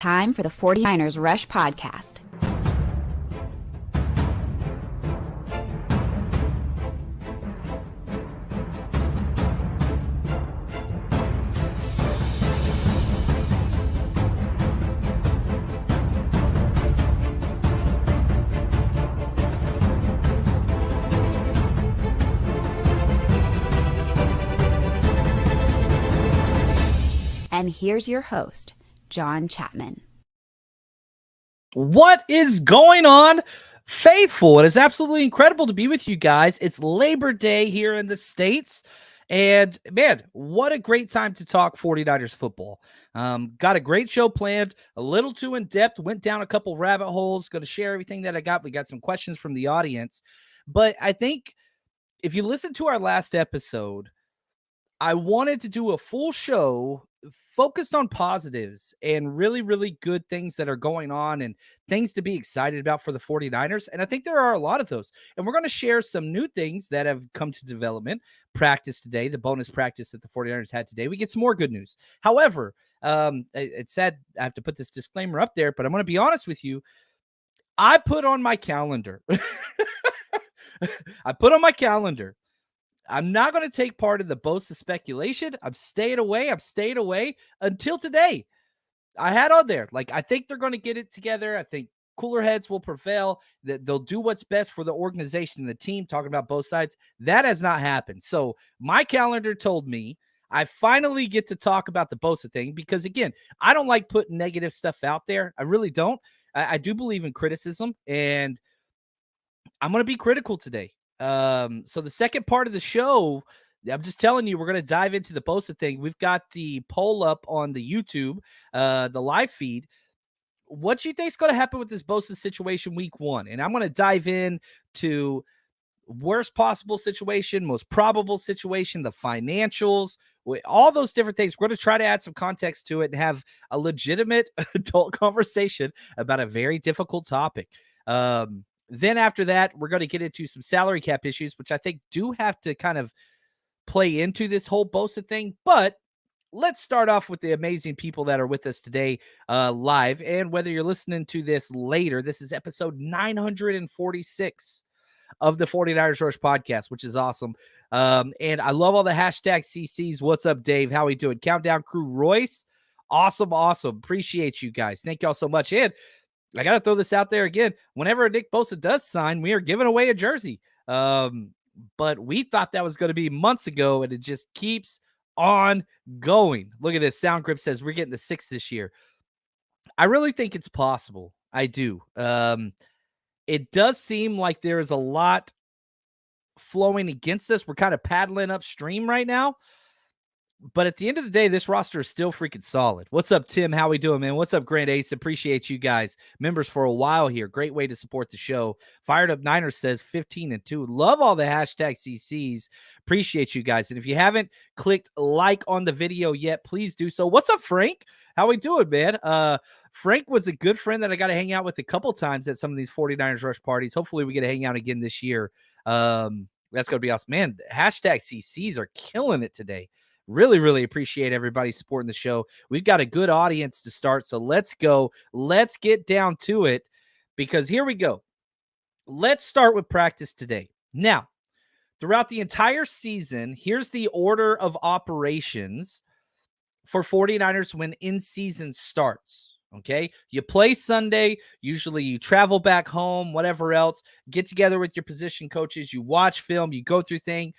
Time for the 49ers Rush Podcast. And here's your host, John Chapman. What is going on, faithful? It is absolutely incredible to be with you guys. It's Labor Day here in the States. And man, what a great time to talk 49ers football. Got a great show planned, a little too in depth, went down a couple rabbit holes, going to share everything that I got. We got some questions from the audience. But I think if you listen to our last episode, I wanted to do a full show focused on positives and really, really good things that are going on and things to be excited about for the 49ers. And I think there are a lot of those. And we're going to share some new things that have come to development. Practice today, the bonus practice that the 49ers had today. We get some more good news. However, it's sad I have to put this disclaimer up there, but I'm going to be honest with you. I put on my calendar. I'm not going to take part in the Bosa speculation. I'm staying away until today. I had on there, I think they're going to get it together. I think cooler heads will prevail, that they'll do what's best for the organization and the team, talking about both sides. That has not happened. So my calendar told me I finally get to talk about the Bosa thing because, again, I don't like putting negative stuff out there. I really don't. I do believe in criticism, and I'm going to be critical today. So the second part of the show, I'm just telling you, we're going to dive into the Bosa thing. We've got the poll up on the YouTube, the live feed. What do you think is going to happen with this Bosa situation week one? And I'm going to dive in to worst possible situation, most probable situation, the financials, all those different things. We're going to try to add some context to it and have a legitimate adult conversation about a very difficult topic. Then after that, we're going to get into some salary cap issues, which I think do have to kind of play into this whole Bosa thing. But let's start off with the amazing people that are with us today live. And whether you're listening to this later, this is episode 946 of the 49ers Rush podcast, which is awesome. And I love all the hashtag CCs. What's up, Dave? How we doing? Countdown Crew Royce. Awesome. Appreciate you guys. Thank y'all so much. And I got to throw this out there again. Whenever Nick Bosa does sign, we are giving away a jersey. But we thought that was going to be months ago, and it just keeps on going. Look at this. Sound Grip says we're getting the 6th this year. I really think it's possible. I do. It does seem like there is a lot flowing against us. We're kind of paddling upstream right now. But at the end of the day, this roster is still freaking solid. What's up, Tim? How we doing, man? What's up, Grand Ace? Appreciate you guys. Members for a while here. Great way to support the show. Fired Up Niners says 15-2. Love all the hashtag CCs. Appreciate you guys. And if you haven't clicked like on the video yet, please do so. What's up, Frank? How we doing, man? Frank was a good friend that I got to hang out with a couple times at some of these 49ers Rush parties. Hopefully we get to hang out again this year. That's going to be awesome. Man, hashtag CCs are killing it today. Really, really appreciate everybody supporting the show. We've got a good audience to start, so let's go. Let's get down to it because here we go. Let's start with practice today. Now, throughout the entire season, here's the order of operations for 49ers when in-season starts, okay? You play Sunday. Usually you travel back home, whatever else. Get together with your position coaches. You watch film. You go through things.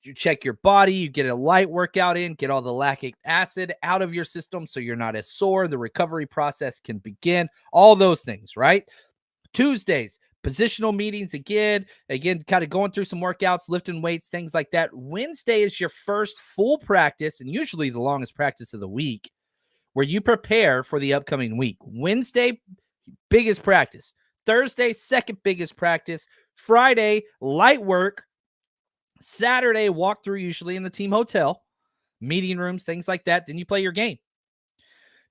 You check your body, you get a light workout in, get all the lactic acid out of your system so you're not as sore. The recovery process can begin. All those things, right? Tuesdays, positional meetings again, kind of going through some workouts, lifting weights, things like that. Wednesday is your first full practice and usually the longest practice of the week where you prepare for the upcoming week. Wednesday, biggest practice. Thursday, second biggest practice. Friday, light work. Saturday, walkthrough usually in the team hotel, meeting rooms, things like that. Then you play your game.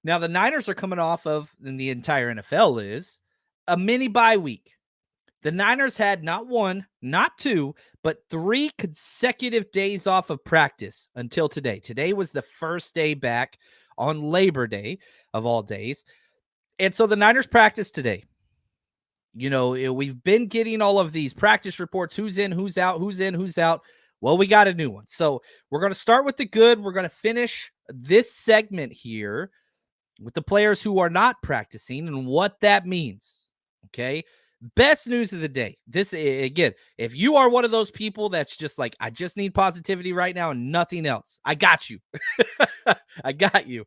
Now, the Niners are coming off of, and the entire NFL is, a mini bye week. The Niners had not one, not two, but 3 consecutive days off of practice until today. Today was the first day back on Labor Day of all days. And so the Niners practiced today. We've been getting all of these practice reports, who's in, who's out, who's in, who's out. Well, we got a new one. So we're going to start with the good. We're going to finish this segment here with the players who are not practicing and what that means. Okay. Best news of the day. This, again, if you are one of those people that's just like, I just need positivity right now and nothing else, I got you. I got you.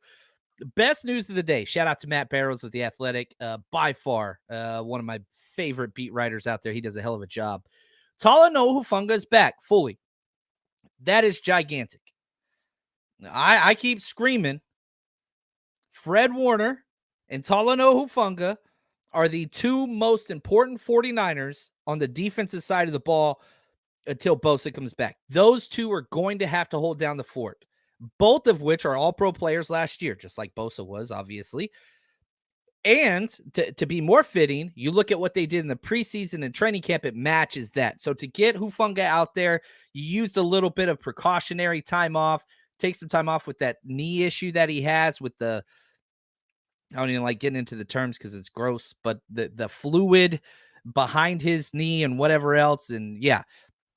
Best news of the day. Shout out to Matt Barrows of The Athletic. By far, one of my favorite beat writers out there. He does a hell of a job. Talanoa Hufanga is back fully. That is gigantic. I keep screaming. Fred Warner and Talanoa Hufanga are the 2 most important 49ers on the defensive side of the ball until Bosa comes back. Those 2 are going to have to hold down the fort, both of which are all-pro players last year, just like Bosa was, obviously. And to be more fitting, you look at what they did in the preseason and training camp, it matches that. So to get Hufanga out there, you used a little bit of precautionary time off, take some time off with that knee issue that he has with the, I don't even like getting into the terms because it's gross, but the fluid behind his knee and whatever else. And yeah,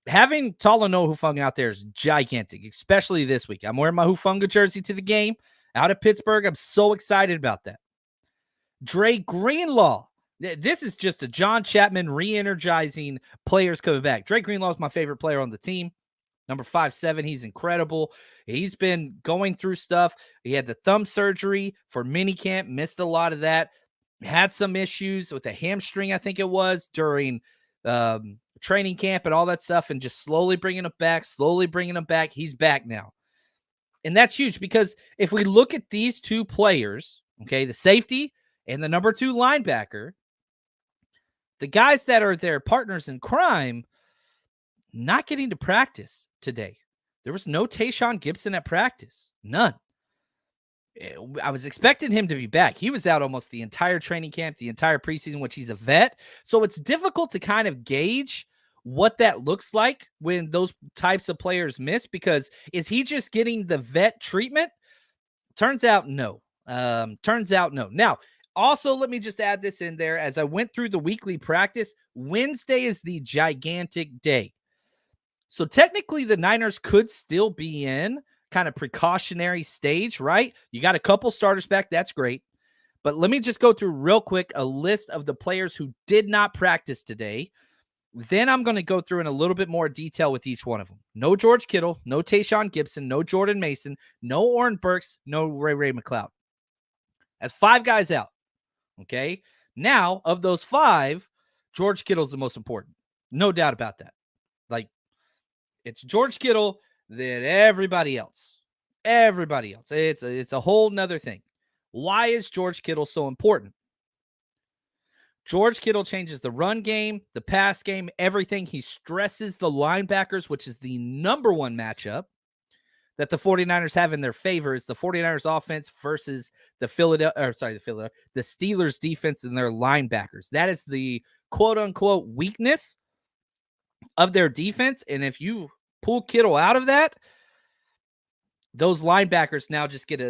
having Talanoa Hufanga out there is gigantic, especially this week. I'm wearing my Hufanga jersey to the game out of Pittsburgh. I'm so excited about that. Dre Greenlaw. This is just a John Chapman re-energizing players coming back. Dre Greenlaw is my favorite player on the team. Number 5'7". He's incredible. He's been going through stuff. He had the thumb surgery for minicamp, missed a lot of that. Had some issues with the hamstring, I think it was, during training camp and all that stuff, and just slowly bringing him back. He's back now. And that's huge because if we look at these 2 players, okay, the safety and the number 2 linebacker, the guys that are their partners in crime, not getting to practice today. There was no Tayshaun Gibson at practice. None. I was expecting him to be back. He was out almost the entire training camp, the entire preseason, which he's a vet. So it's difficult to kind of gauge what that looks like when those types of players miss, because is he just getting the vet treatment? Turns out no. Now, also, let me just add this in there. As I went through the weekly practice, Wednesday is the gigantic day. So technically the Niners could still be in kind of precautionary stage, right? You got a couple starters back. That's great. But let me just go through real quick a list of the players who did not practice today. Then I'm going to go through in a little bit more detail with each one of them. No George Kittle, no Tayshaun Gibson, no Jordan Mason, no Oren Burks, no Ray McLeod. That's 5 guys out. Okay. Now, of those 5, George Kittle's the most important. No doubt about that. Like, it's George Kittle, then everybody else. It's a whole nother thing. Why is George Kittle so important? George Kittle changes the run game, the pass game, everything. He stresses the linebackers, which is the number 1 matchup that the 49ers have in their favor, is the 49ers offense versus the Steelers defense and their linebackers. That is the quote unquote weakness of their defense. And if you pull Kittle out of that, those linebackers now just get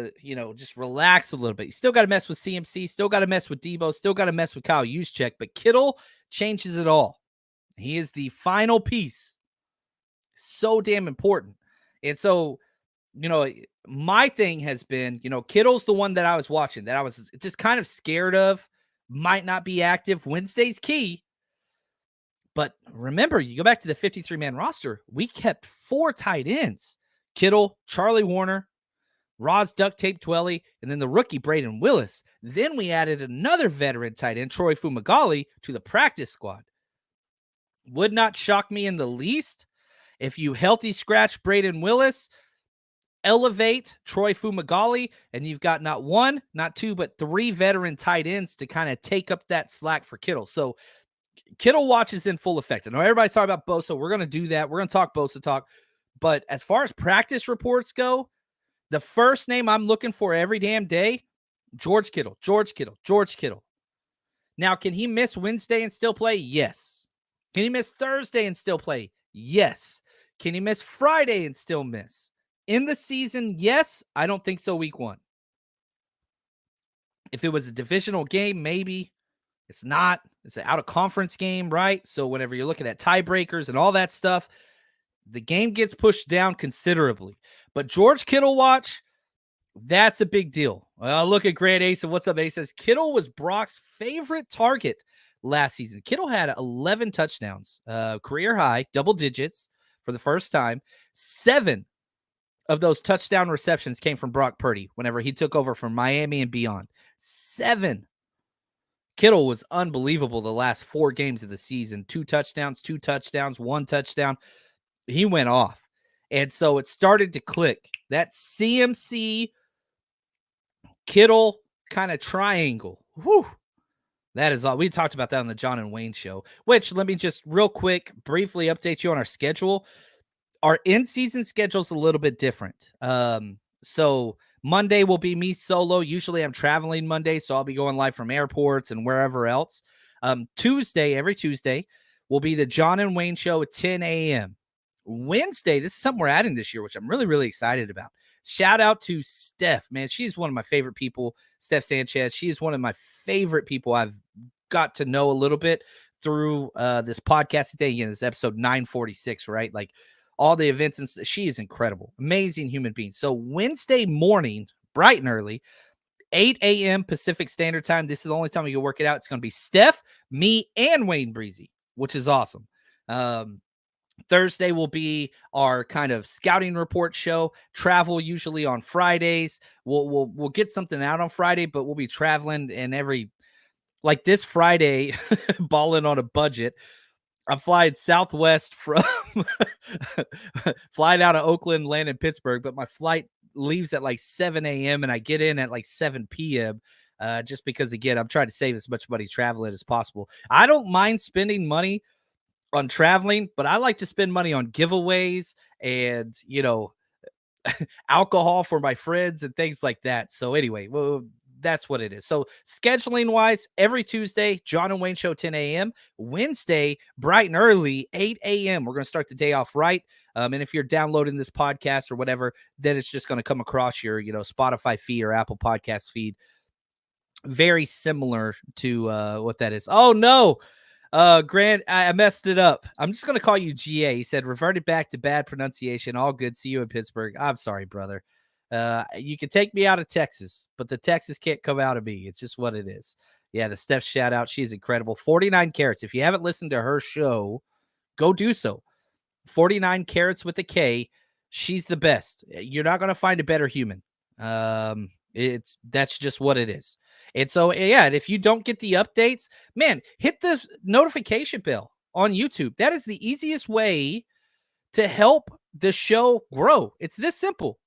just relax a little bit. You still got to mess with CMC, still got to mess with Debo, still got to mess with Kyle Juszczyk, but Kittle changes it all. He is the final piece. So damn important. And so, my thing has been, Kittle's the one that I was watching, that I was just kind of scared of, might not be active. Wednesday's key. But remember, you go back to the 53-man roster, we kept 4 tight ends. Kittle, Charlie Warner, Roz Duct Tape Dwelly, and then the rookie Braden Willis. Then we added another veteran tight end, Troy Fumagalli, to the practice squad. Would not shock me in the least if you healthy scratch Braden Willis, elevate Troy Fumagalli, and you've got not 1, not 2, but 3 veteran tight ends to kind of take up that slack for Kittle. So Kittle watch is in full effect. I know everybody's talking about Bosa. We're going to do that. We're going to talk Bosa talk. But as far as practice reports go, the first name I'm looking for every damn day, George Kittle. Now, can he miss Wednesday and still play? Yes. Can he miss Thursday and still play? Yes. Can he miss Friday and still miss? In the season, yes. I don't think so week 1. If it was a divisional game, maybe. It's not. It's an out-of-conference game, right? So whenever you're looking at tiebreakers and all that stuff, the game gets pushed down considerably. But George Kittle watch, that's a big deal. Well, look at Grant Ace. What's up, Ace? Says Kittle was Brock's favorite target last season. Kittle had 11 touchdowns, career high, double digits for the first time. 7 of those touchdown receptions came from Brock Purdy whenever he took over from Miami and beyond. 7. Kittle was unbelievable the last 4 games of the season. 2 touchdowns, 1 touchdown. He went off. And so it started to click. That CMC Kittle kind of triangle. Whew. That is all. We talked about that on the John and Wayne show, which let me just real quick, briefly update you on our schedule. Our in-season schedule is a little bit different. So Monday will be me solo. Usually I'm traveling Monday, so I'll be going live from airports and wherever else. Tuesday, every Tuesday, will be the John and Wayne show at 10 a.m. Wednesday, this is something we're adding this year, which I'm really, really excited about. Shout out to Steph, man. She's one of my favorite people. Steph Sanchez. She's one of my favorite people I've got to know a little bit through this podcasting thing. Again, this is episode 946, right? Like all the events, and she is incredible. Amazing human being. So Wednesday morning, bright and early, 8 a.m. Pacific Standard Time. This is the only time we can work it out. It's going to be Steph, me, and Wayne Breezy, which is awesome. Thursday will be our kind of scouting report show. Travel usually on Fridays. We'll get something out on Friday, but we'll be traveling, and like this Friday, balling on a budget. I'm flying Southwest from flying out of Oakland, land in Pittsburgh, but my flight leaves at like 7 a.m. and I get in at like 7 p.m. Just because, again, I'm trying to save as much money traveling as possible. I don't mind spending money on traveling, but I like to spend money on giveaways and, alcohol for my friends and things like that. So anyway, well, that's what it is. So scheduling wise, every Tuesday, John and Wayne show 10 a.m. Wednesday, bright and early, 8 a.m. We're going to start the day off right. And if you're downloading this podcast or whatever, then it's just going to come across your, Spotify feed or Apple Podcast feed. Very similar to what that is. Oh, no. Grant, I messed it up. I'm just going to call you GA. He said, reverted back to bad pronunciation. All good. See you in Pittsburgh. I'm sorry, brother. You can take me out of Texas, but the Texas can't come out of me. It's just what it is. Yeah, the Steph shout out. She's incredible. 49 Carats. If you haven't listened to her show, go do so. 49 Carats with a K. She's the best. You're not going to find a better human. That's just what it is. And so, yeah, and if you don't get the updates, man, hit the notification bell on YouTube. That is the easiest way to help the show grow. It's this simple.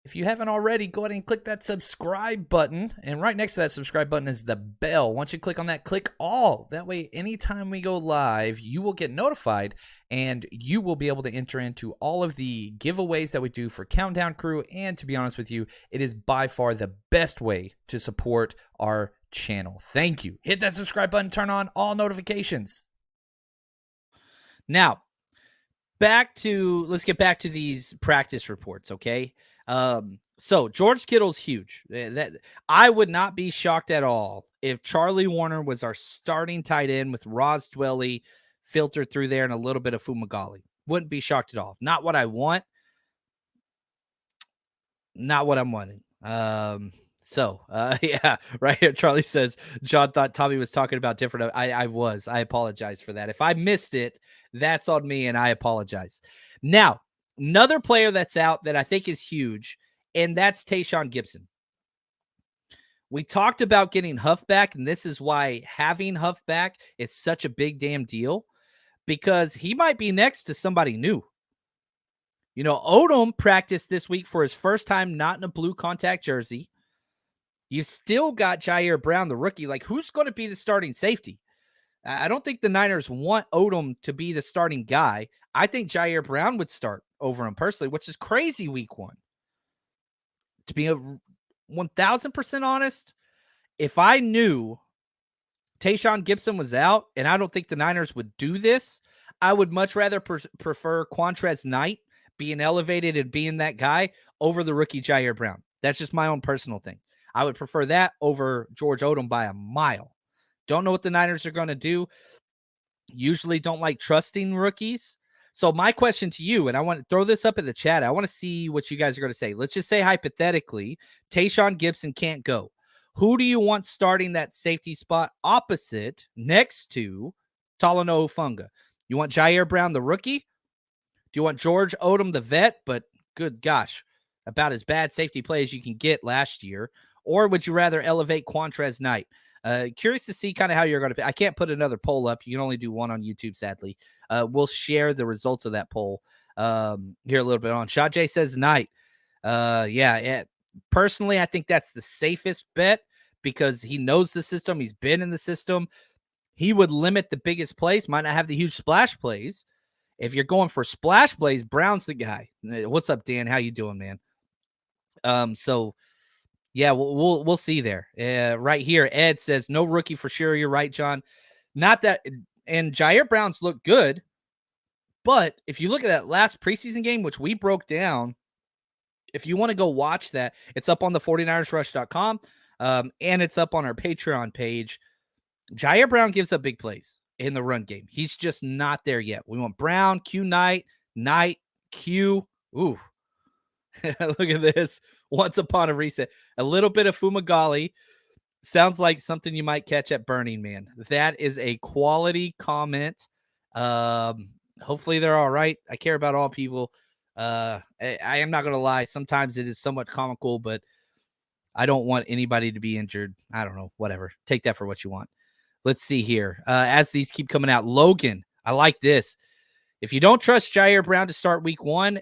If you haven't already, go ahead and click that subscribe button. And right next to that subscribe button is the bell. Once you click on that, click all. That way, anytime we go live, you will get notified and you will be able to enter into all of the giveaways that we do for Countdown Crew. And to be honest with you, it is by far the best way to support our channel. Thank you. Hit that subscribe button, turn on all notifications. Now, let's get back to these practice reports, okay? So George Kittle's huge. That I would not be shocked at all if Charlie Warner was our starting tight end with Roz Dwelly filtered through there and a little bit of Fumagalli. Wouldn't be shocked at all. Not what I want. Not what I'm wanting. Yeah, right here. Charlie says, John thought Tommy was talking about different. I was. I apologize for that. If I missed it, that's on me, and I apologize. Now, another player that's out that I think is huge, and that's Tayshaun Gibson. We talked about getting Huff back, and this is why having Huff back is such a big damn deal, because he might be next to somebody new. Odom practiced this week for his first time not in a blue contact jersey. You've still got Jair Brown, the rookie. Like, who's going to be the starting safety? I don't think the Niners want Odom to be the starting guy. I think Jair Brown would start over him personally, which is crazy week 1. To be 1,000% honest, if I knew Tayshaun Gibson was out, and I don't think the Niners would do this. I would much rather prefer Quantrez Knight being elevated and being that guy over the rookie Jair Brown. That's just my own personal thing. I would prefer that over George Odom by a mile. Don't know what the Niners are going to do. Usually don't like trusting rookies. So my question to you, and I want to throw this up in the chat. I want to see what you guys are going to say. Let's just say hypothetically, Tayshaun Gibson can't go. Who do you want starting that safety spot opposite next to Talanoa Hufanga? You want Jair Brown, the rookie? Do you want George Odom, the vet? But good gosh, about as bad safety play as you can get last year. Or would you rather elevate Quantrez Knight? Curious to see kind of how you're going to. I can't put another poll up. You can only do one on YouTube, sadly. We'll share the results of that poll here a little bit on. Shot J says Knight. Yeah. Personally, I think that's the safest bet because he knows the system. He's been in the system. He would limit the biggest plays, might not have the huge splash plays. If you're going for splash plays, Brown's the guy. What's up, Dan? How you doing, man? So yeah, we'll see there. Right here, Ed says no rookie for sure. You're right, John. Not that, and Jair Brown's look good, but if you look at that last preseason game, which we broke down, if you want to go watch that, it's up on the 49ersrush.com, and it's up on our Patreon page. Jair Brown gives up big plays in the run game. He's just not there yet. We want Brown, Q Knight, Q. Ooh. Look at this. Once upon a reset. A little bit of Fumagalli. Sounds like something you might catch at Burning Man. That is a quality comment. Hopefully they're all right. I care about all people. I am not going to lie. Sometimes it is somewhat comical, but I don't want anybody to be injured. I don't know. Whatever. Take that for what you want. Let's see here. As these keep coming out, Logan, I like this. If you don't trust Jair Brown to start week 1,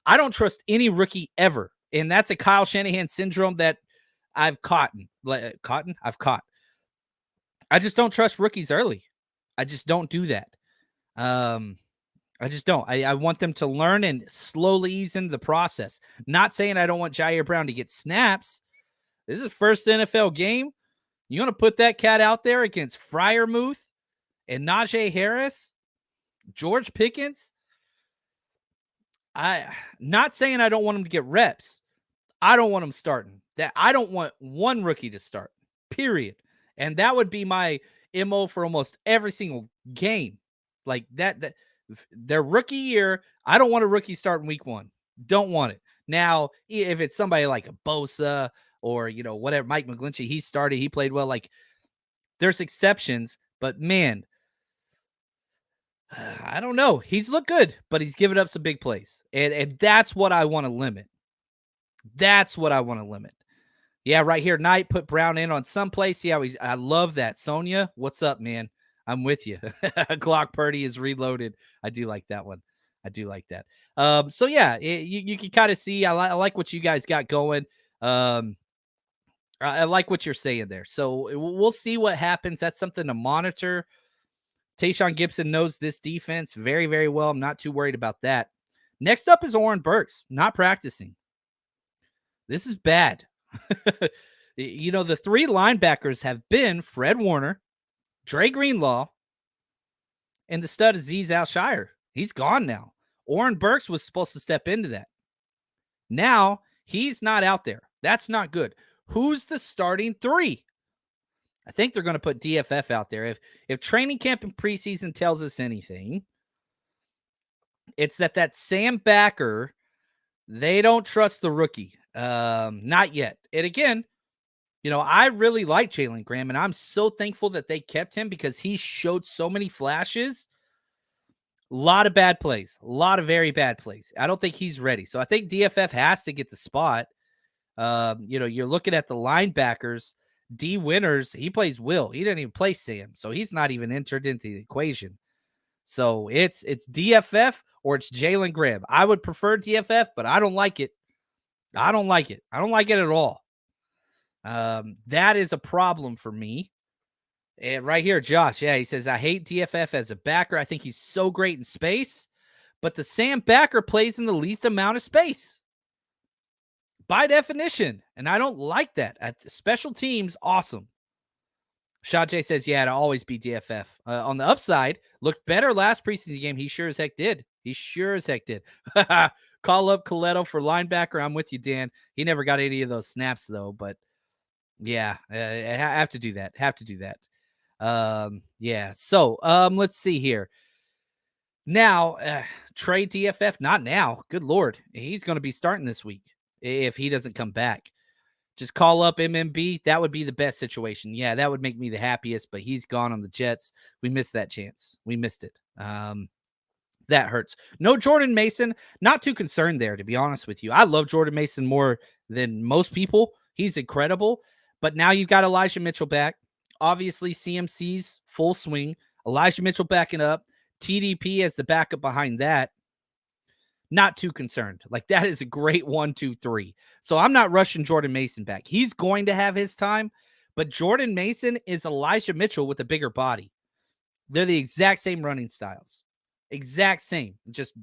I don't trust any rookie ever. And that's a Kyle Shanahan syndrome that I've caught. I've caught. I just don't trust rookies early. I just don't do that. I just don't. I want them to learn and slowly ease into the process. Not saying I don't want Jair Brown to get snaps. This is his first NFL game. You want to put that cat out there against Freiermuth and Najee Harris, George Pickens? Not saying I don't want him to get reps. I don't want him starting. That I don't want one rookie to start, period. And that would be my MO for almost every single game. Like that their rookie year, I don't want a rookie starting week 1. Don't want it. Now, if it's somebody like a Bosa or, whatever, Mike McGlinchey, he started, he played well. Like, there's exceptions, but man, I don't know. He's looked good, but he's given up some big plays. And that's what I want to limit. That's what I want to limit. Yeah, right here, Knight put Brown in on some play. See how I love that. Sonia, what's up, man? I'm with you. Glock Purdy is reloaded. I do like that one. I do like that. So yeah, you can kind of see. I like what you guys got going. I like what you're saying there. So we'll see what happens. That's something to monitor. Tayshaun Gibson knows this defense very, very well. I'm not too worried about that. Next up is Oren Burks, not practicing. This is bad. The 3 linebackers have been Fred Warner, Dre Greenlaw, and the stud Azeez Al-Shire. He's gone now. Oren Burks was supposed to step into that. Now, he's not out there. That's not good. Who's the starting 3? I think they're going to put DFF out there. If training camp and preseason tells us anything, it's that Sam Backer, they don't trust the rookie. Not yet. And again, I really like Jalen Graham, and I'm so thankful that they kept him because he showed so many flashes. A lot of bad plays. A lot of very bad plays. I don't think he's ready. So I think DFF has to get the spot. You're looking at the linebackers. D Winters, he plays Will. He didn't even play Sam, so he's not even entered into the equation. So it's DFF or it's Jalen Graham. I would prefer DFF, but I don't like it. I don't like it. I don't like it at all. That is a problem for me. And right here, Josh, yeah, he says, I hate DFF as a backer. I think he's so great in space, but the Sam Backer plays in the least amount of space by definition. And I don't like that. At the special teams, awesome. Shot J says, yeah, it'll always be DFF. On the upside, looked better last preseason game. He sure as heck did. He sure as heck did. Call up Coletto for linebacker. I'm with you, Dan. He never got any of those snaps, though. But, yeah, I have to do that. Have to do that. Yeah. So, let's see here. Now, trade DFF, not now. Good Lord. He's going to be starting this week if he doesn't come back. Just call up MMB. That would be the best situation. Yeah, that would make me the happiest, but he's gone on the Jets. We missed that chance. We missed it. That hurts. No Jordan Mason. Not too concerned there, to be honest with you. I love Jordan Mason more than most people. He's incredible. But now you've got Elijah Mitchell back. Obviously, CMC's full swing. Elijah Mitchell backing up. TDP as the backup behind that. Not too concerned. Like, that is a great 1, 2, 3. So I'm not rushing Jordan Mason back. He's going to have his time, but Jordan Mason is Elijah Mitchell with a bigger body. They're the exact same running styles. Exact same.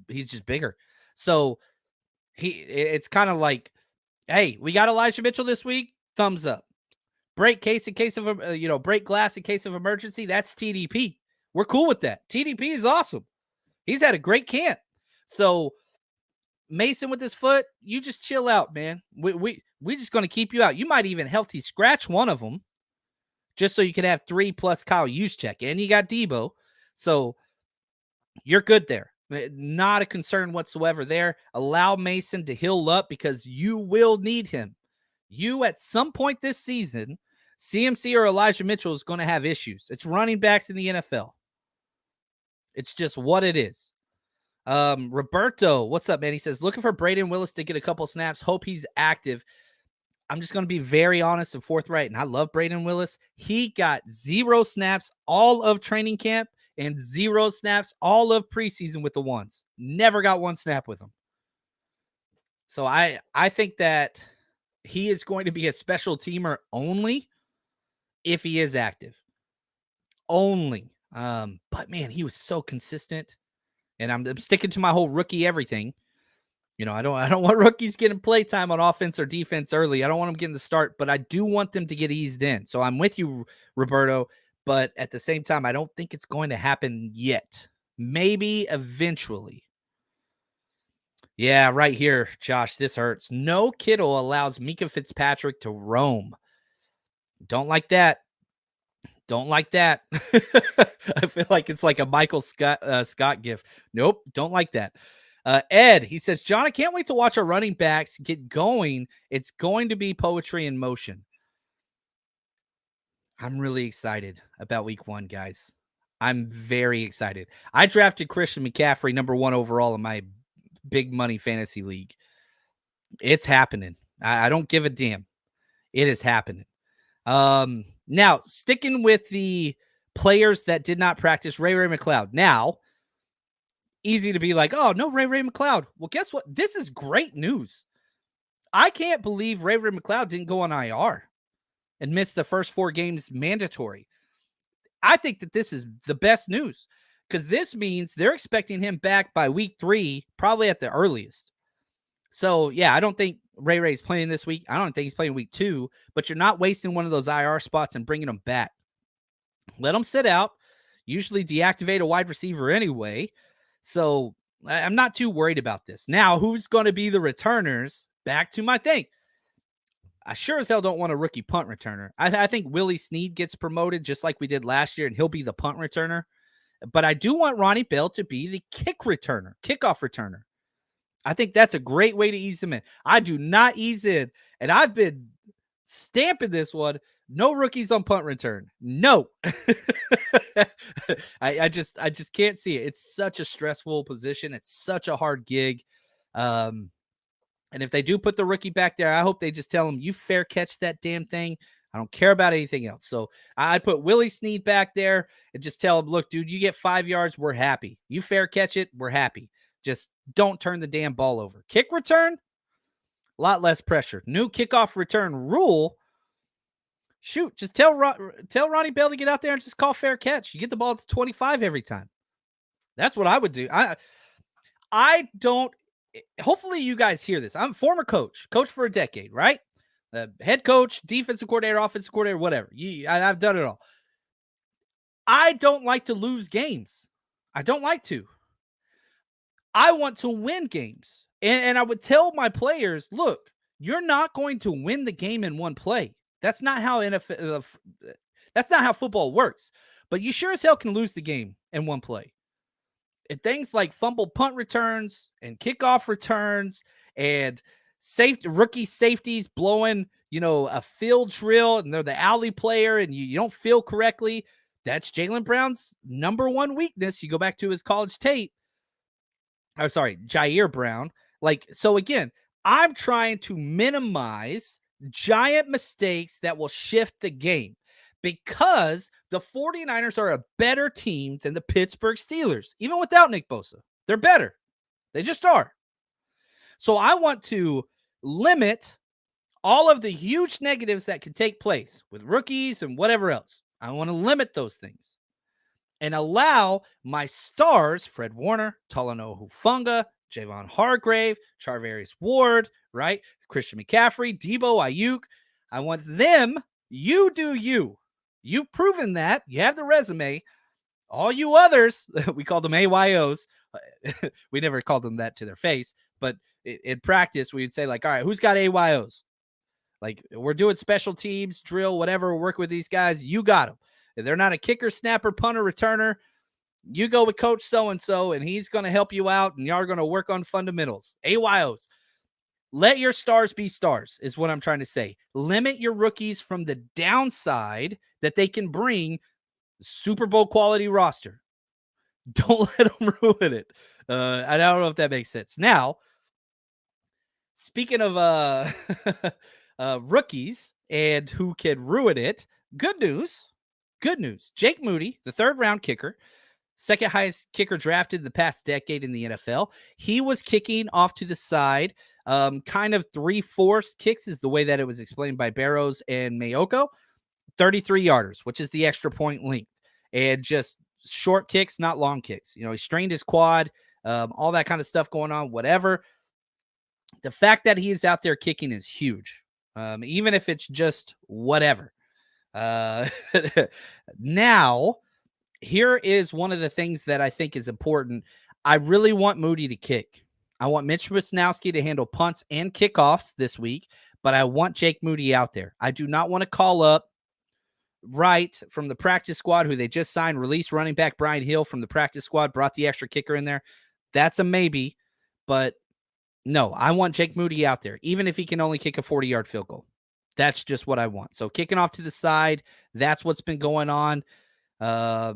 He's just bigger. So it's kind of like, hey, we got Elijah Mitchell this week. Thumbs up. Break glass in case of emergency. That's TDP. We're cool with that. TDP is awesome. He's had a great camp. So Mason with his foot, you just chill out, man. We just going to keep you out. You might even healthy scratch one of them just so you can have 3 plus Kyle Juszczyk. And you got Debo. So you're good there. Not a concern whatsoever there. Allow Mason to heal up because you will need him. You, at some point this season, CMC or Elijah Mitchell is going to have issues. It's running backs in the NFL. It's just what it is. Roberto, what's up, man? He says, looking for Braden Willis to get a couple snaps. Hope he's active. I'm just going to be very honest and forthright, and I love Braden Willis. He got 0 snaps all of training camp and 0 snaps all of preseason with the ones. Never got 1 snap with him. So I think that he is going to be a special teamer only if he is active. Only. But, man, he was so consistent. And I'm sticking to my whole rookie everything. You know, I don't want rookies getting play time on offense or defense early. I don't want them getting the start, but I do want them to get eased in. So I'm with you, Roberto, but at the same time, I don't think it's going to happen yet. Maybe eventually. Yeah, right here, Josh, this hurts. No Kittle allows Mika Fitzpatrick to roam. Don't like that. Don't like that. I feel like it's like a Michael Scott gif. Nope, don't like that. Ed, he says, John, I can't wait to watch our running backs get going. It's going to be poetry in motion. I'm really excited about week 1, guys. I'm very excited. I drafted Christian McCaffrey number 1 overall in my big money fantasy league. It's happening. I don't give a damn. It is happening. Now, sticking with the players that did not practice, Ray McCloud. Now, easy to be like, oh, no, Ray McCloud. Well, guess what? This is great news. I can't believe Ray McCloud didn't go on IR and miss the first 4 games mandatory. I think that this is the best news because this means they're expecting him back by week 3, probably at the earliest. So, yeah, I don't think Ray's playing this week. I don't think he's playing week 2, but you're not wasting one of those IR spots and bringing him back. Let him sit out, usually deactivate a wide receiver anyway. So I'm not too worried about this. Now, who's going to be the returners? Back to my thing. I sure as hell don't want a rookie punt returner. I think Willie Snead gets promoted just like we did last year, and he'll be the punt returner. But I do want Ronnie Bell to be the kickoff returner. I think that's a great way to ease him in. I do not ease in, and I've been stamping this one. No rookies on punt return. No. I just can't see it. It's such a stressful position. It's such a hard gig. And if they do put the rookie back there, I hope they just tell him, you fair catch that damn thing. I don't care about anything else. So I'd put Willie Snead back there and just tell him, look, dude, you get 5 yards. We're happy. You fair catch it. We're happy. Just don't turn the damn ball over. Kick return, a lot less pressure. New kickoff return rule. Shoot, just tell Ronnie Bell to get out there and just call fair catch. You get the ball at the 25 every time. That's what I would do. I don't. Hopefully you guys hear this. I'm a former coach for a decade, right? Head coach, defensive coordinator, offensive coordinator, whatever. I've done it all. I don't like to lose games. I don't like to. I want to win games. And I would tell my players, look, you're not going to win the game in one play. That's not how that's not how football works. But you sure as hell can lose the game in one play. And things like fumble punt returns and kickoff returns and rookie safeties blowing, a field drill and they're the alley player and you don't feel correctly. That's Jaylen Brown's number one weakness. You go back to his college tape. I'm sorry, Jair Brown. So again, I'm trying to minimize giant mistakes that will shift the game because the 49ers are a better team than the Pittsburgh Steelers, even without Nick Bosa. They're better. They just are. So I want to limit all of the huge negatives that can take place with rookies and whatever else. I want to limit those things and allow my stars, Fred Warner, Talanoa Hufanga, Javon Hargrave, Charvarius Ward, right? Christian McCaffrey, Debo Ayuk. I want them. You do you. You've proven that. You have the resume. All you others, we called them AYOs. We never called them that to their face, but in practice, we'd say all right, who's got AYOs? We're doing special teams, drill, whatever. We're working with these guys. You got them. If they're not a kicker, snapper, punter, returner, you go with Coach so-and-so, and he's going to help you out, and y'all are going to work on fundamentals. AYOs. Let your stars be stars is what I'm trying to say. Limit your rookies from the downside that they can bring Super Bowl quality roster. Don't let them ruin it. I don't know if that makes sense. Now, speaking of rookies and who can ruin it, good news. Jake Moody, the third-round kicker, second highest kicker drafted the past decade in the NFL. He was kicking off to the side, kind of 3/4 kicks is the way that it was explained by Barrows and Mayoko. 33-yarders, which is the extra point length, and just short kicks, not long kicks. He strained his quad, all that kind of stuff going on, whatever. The fact that he is out there kicking is huge, even if it's just whatever. Now, here is one of the things that I think is important. I really want Moody to kick. I want Mitch Wisnowski to handle punts and kickoffs this week, but I want Jake Moody out there. I do not want to call up Wright from the practice squad, who they just signed, release running back Brian Hill from the practice squad, brought the extra kicker in there. That's a maybe, but no, I want Jake Moody out there, even if he can only kick a 40-yard field goal. That's just what I want. So kicking off to the side, that's what's been going on. Here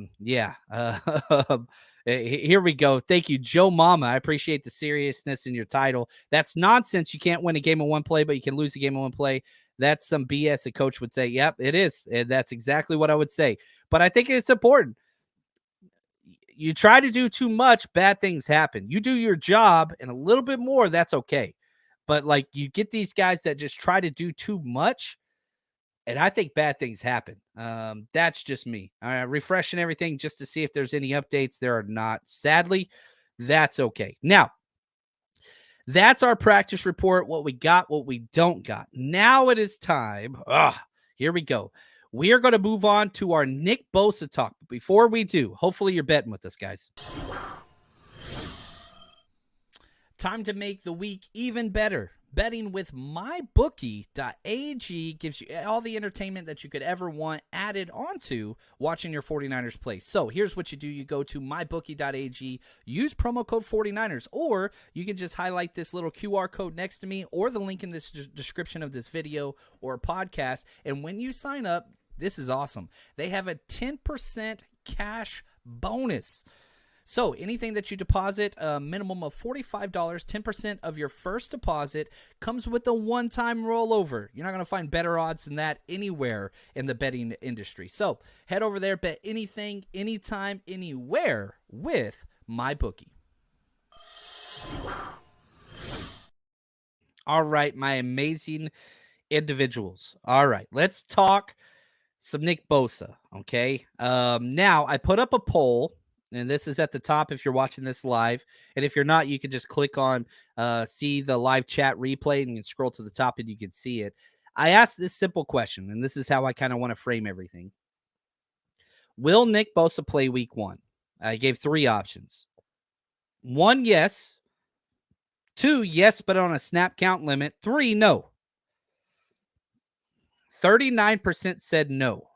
we go. Thank you, Joe Mama. I appreciate the seriousness in your title. That's nonsense. You can't win a game in one play, but you can lose a game in one play. That's some BS a coach would say. Yep, it is. And that's exactly what I would say. But I think it's important. You try to do too much, bad things happen. You do your job and a little bit more, that's okay. But you get these guys that just try to do too much, and I think bad things happen. That's just me. Refreshing everything just to see if there's any updates. There are not. Sadly, that's okay. Now, that's our practice report, what we got, what we don't got. Now it is time. Here we go. We are going to move on to our Nick Bosa talk. But before we do, hopefully you're betting with us, guys. Time to make the week even better. Betting with mybookie.ag gives you all the entertainment that you could ever want added onto watching your 49ers play. So here's what you do. You go to mybookie.ag, use promo code 49ers, or you can just highlight this little QR code next to me or the link in this description of this video or podcast. And when you sign up, this is awesome. They have a 10% cash bonus. So anything that you deposit, a minimum of $45, 10% of your first deposit comes with a one-time rollover. You're not going to find better odds than that anywhere in the betting industry. So head over there, bet anything, anytime, anywhere with MyBookie. All right, my amazing individuals. All right, let's talk some Nick Bosa, okay? Now, I put up a poll. And this is at the top if you're watching this live. And if you're not, you can just click on see the live chat replay and you can scroll to the top and you can see it. I asked this simple question, and this is how I kind of want to frame everything. Will Nick Bosa play week 1? I gave 3 options. 1, yes. 2, yes, but on a snap count limit. 3, no. 39% said no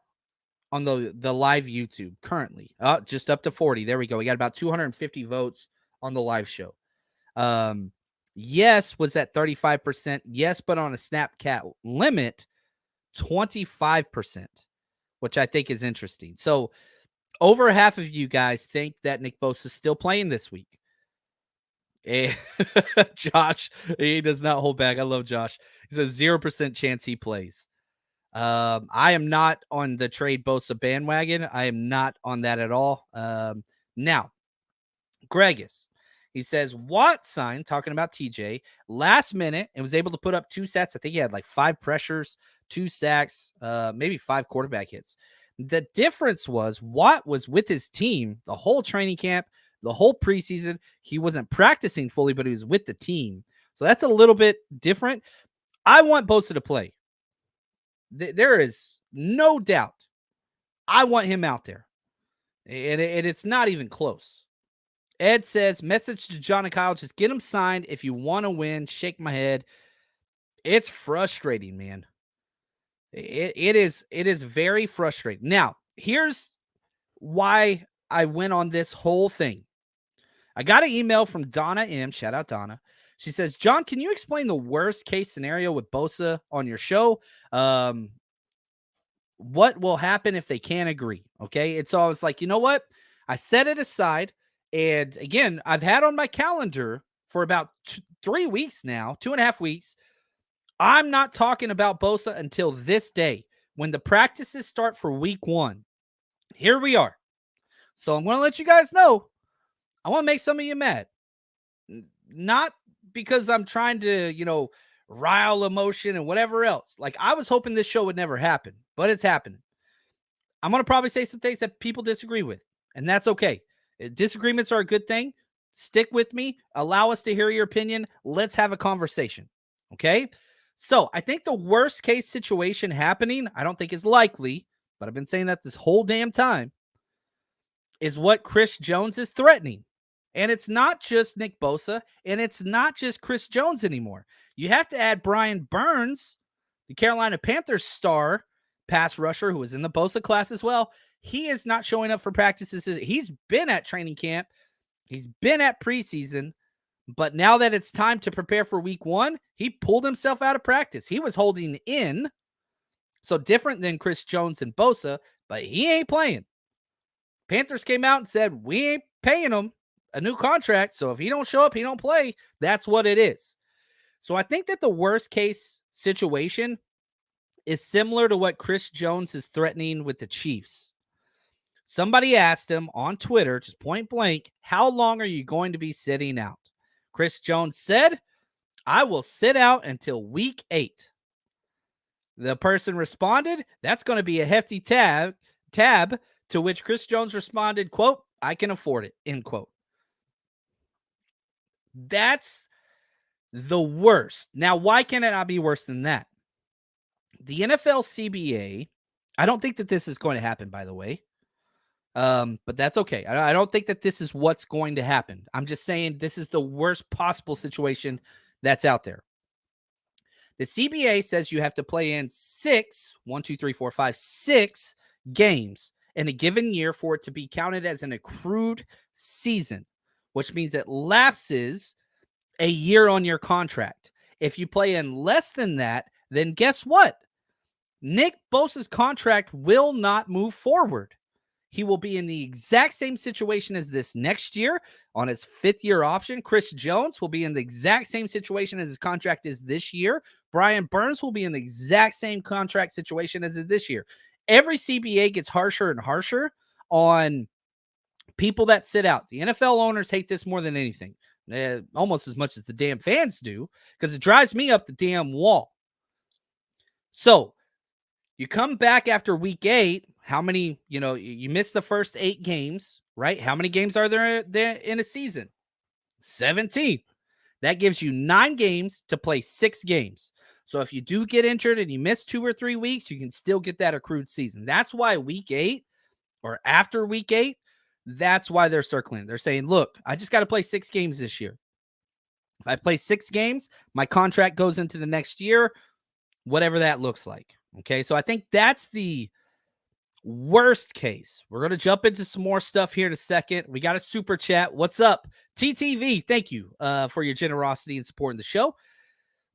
on the live YouTube currently. Just up to 40. There we go. We got about 250 votes on the live show. Yes was at 35%. Yes, but on a snap count limit, 25%, which I think is interesting. So over half of you guys think that Nick Bosa is still playing this week. Josh, he does not hold back. I love Josh. He says 0% chance he plays. I am not on the trade Bosa bandwagon. I am not on that at all. Now, Gregus, he says Watt signed, talking about TJ, last minute and was able to put up 2 sacks. I think he had like 5 pressures, 2 sacks, maybe 5 quarterback hits. The difference was Watt was with his team the whole training camp, the whole preseason. He wasn't practicing fully, but he was with the team. So that's a little bit different. I want Bosa to play. There is no doubt. I want him out there. And it's not even close. Ed says, message to John and Kyle, just get him signed. If you want to win, shake my head. It's frustrating, man. It is very frustrating. Now, here's why I went on this whole thing. I got an email from Donna M. Shout out Donna. She says, John, can you explain the worst case scenario with Bosa on your show? What will happen if they can't agree? Okay. And so I was like, you know what? I set it aside. And again, I've had on my calendar for about 3 weeks now, 2.5 weeks. I'm not talking about Bosa until this day when the practices start for week 1. Here we are. So I'm going to let you guys know. I want to make some of you mad. Not because I'm trying to, rile emotion and whatever else. Like, I was hoping this show would never happen, but it's happening. I'm going to probably say some things that people disagree with, and that's okay. Disagreements are a good thing. Stick with me. Allow us to hear your opinion. Let's have a conversation. Okay? So I think the worst case situation happening, I don't think is likely, but I've been saying that this whole damn time, is what Chris Jones is threatening. And it's not just Nick Bosa, and it's not just Chris Jones anymore. You have to add Brian Burns, the Carolina Panthers star pass rusher who was in the Bosa class as well. He is not showing up for practices. He's been at training camp. He's been at preseason. But now that it's time to prepare for week 1, he pulled himself out of practice. He was holding in. So different than Chris Jones and Bosa, but he ain't playing. Panthers came out and said, we ain't paying him a new contract. So if he don't show up, he don't play. That's what it is. So I think that the worst case situation is similar to what Chris Jones is threatening with the Chiefs. Somebody asked him on Twitter, just point blank, how long are you going to be sitting out? Chris Jones said, I will sit out until week 8. The person responded, that's going to be a hefty tab, to which Chris Jones responded, quote, I can afford it, end quote. That's the worst. Now, why can it not be worse than that? The NFL CBA, I don't think that this is going to happen, by the way. But that's okay. I don't think that this is what's going to happen. I'm just saying this is the worst possible situation that's out there. The CBA says you have to play in 6 games in a given year for it to be counted as an accrued season, which means it lapses a year on your contract. If you play in less than that, then guess what? Nick Bosa's contract will not move forward. He will be in the exact same situation as this next year on his 5th-year option. Chris Jones will be in the exact same situation as his contract is this year. Brian Burns will be in the exact same contract situation as this year. Every CBA gets harsher and harsher on people that sit out. The NFL owners hate this more than anything, almost as much as the damn fans do, because it drives me up the damn wall. So you come back after week 8. How many, you missed the first 8 games, right? How many games are there in a season? 17. That gives you 9 games to play 6 games. So if you do get injured and you miss 2 or 3 weeks, you can still get that accrued season. That's why week 8 or after week 8, that's why they're circling. They're saying, look, I just got to play 6 games this year. If I play 6 games, my contract goes into the next year, whatever that looks like. Okay, so I think that's the worst case. We're going to jump into some more stuff here in a second. We got a super chat. What's up? TTV, thank you for your generosity and supporting the show.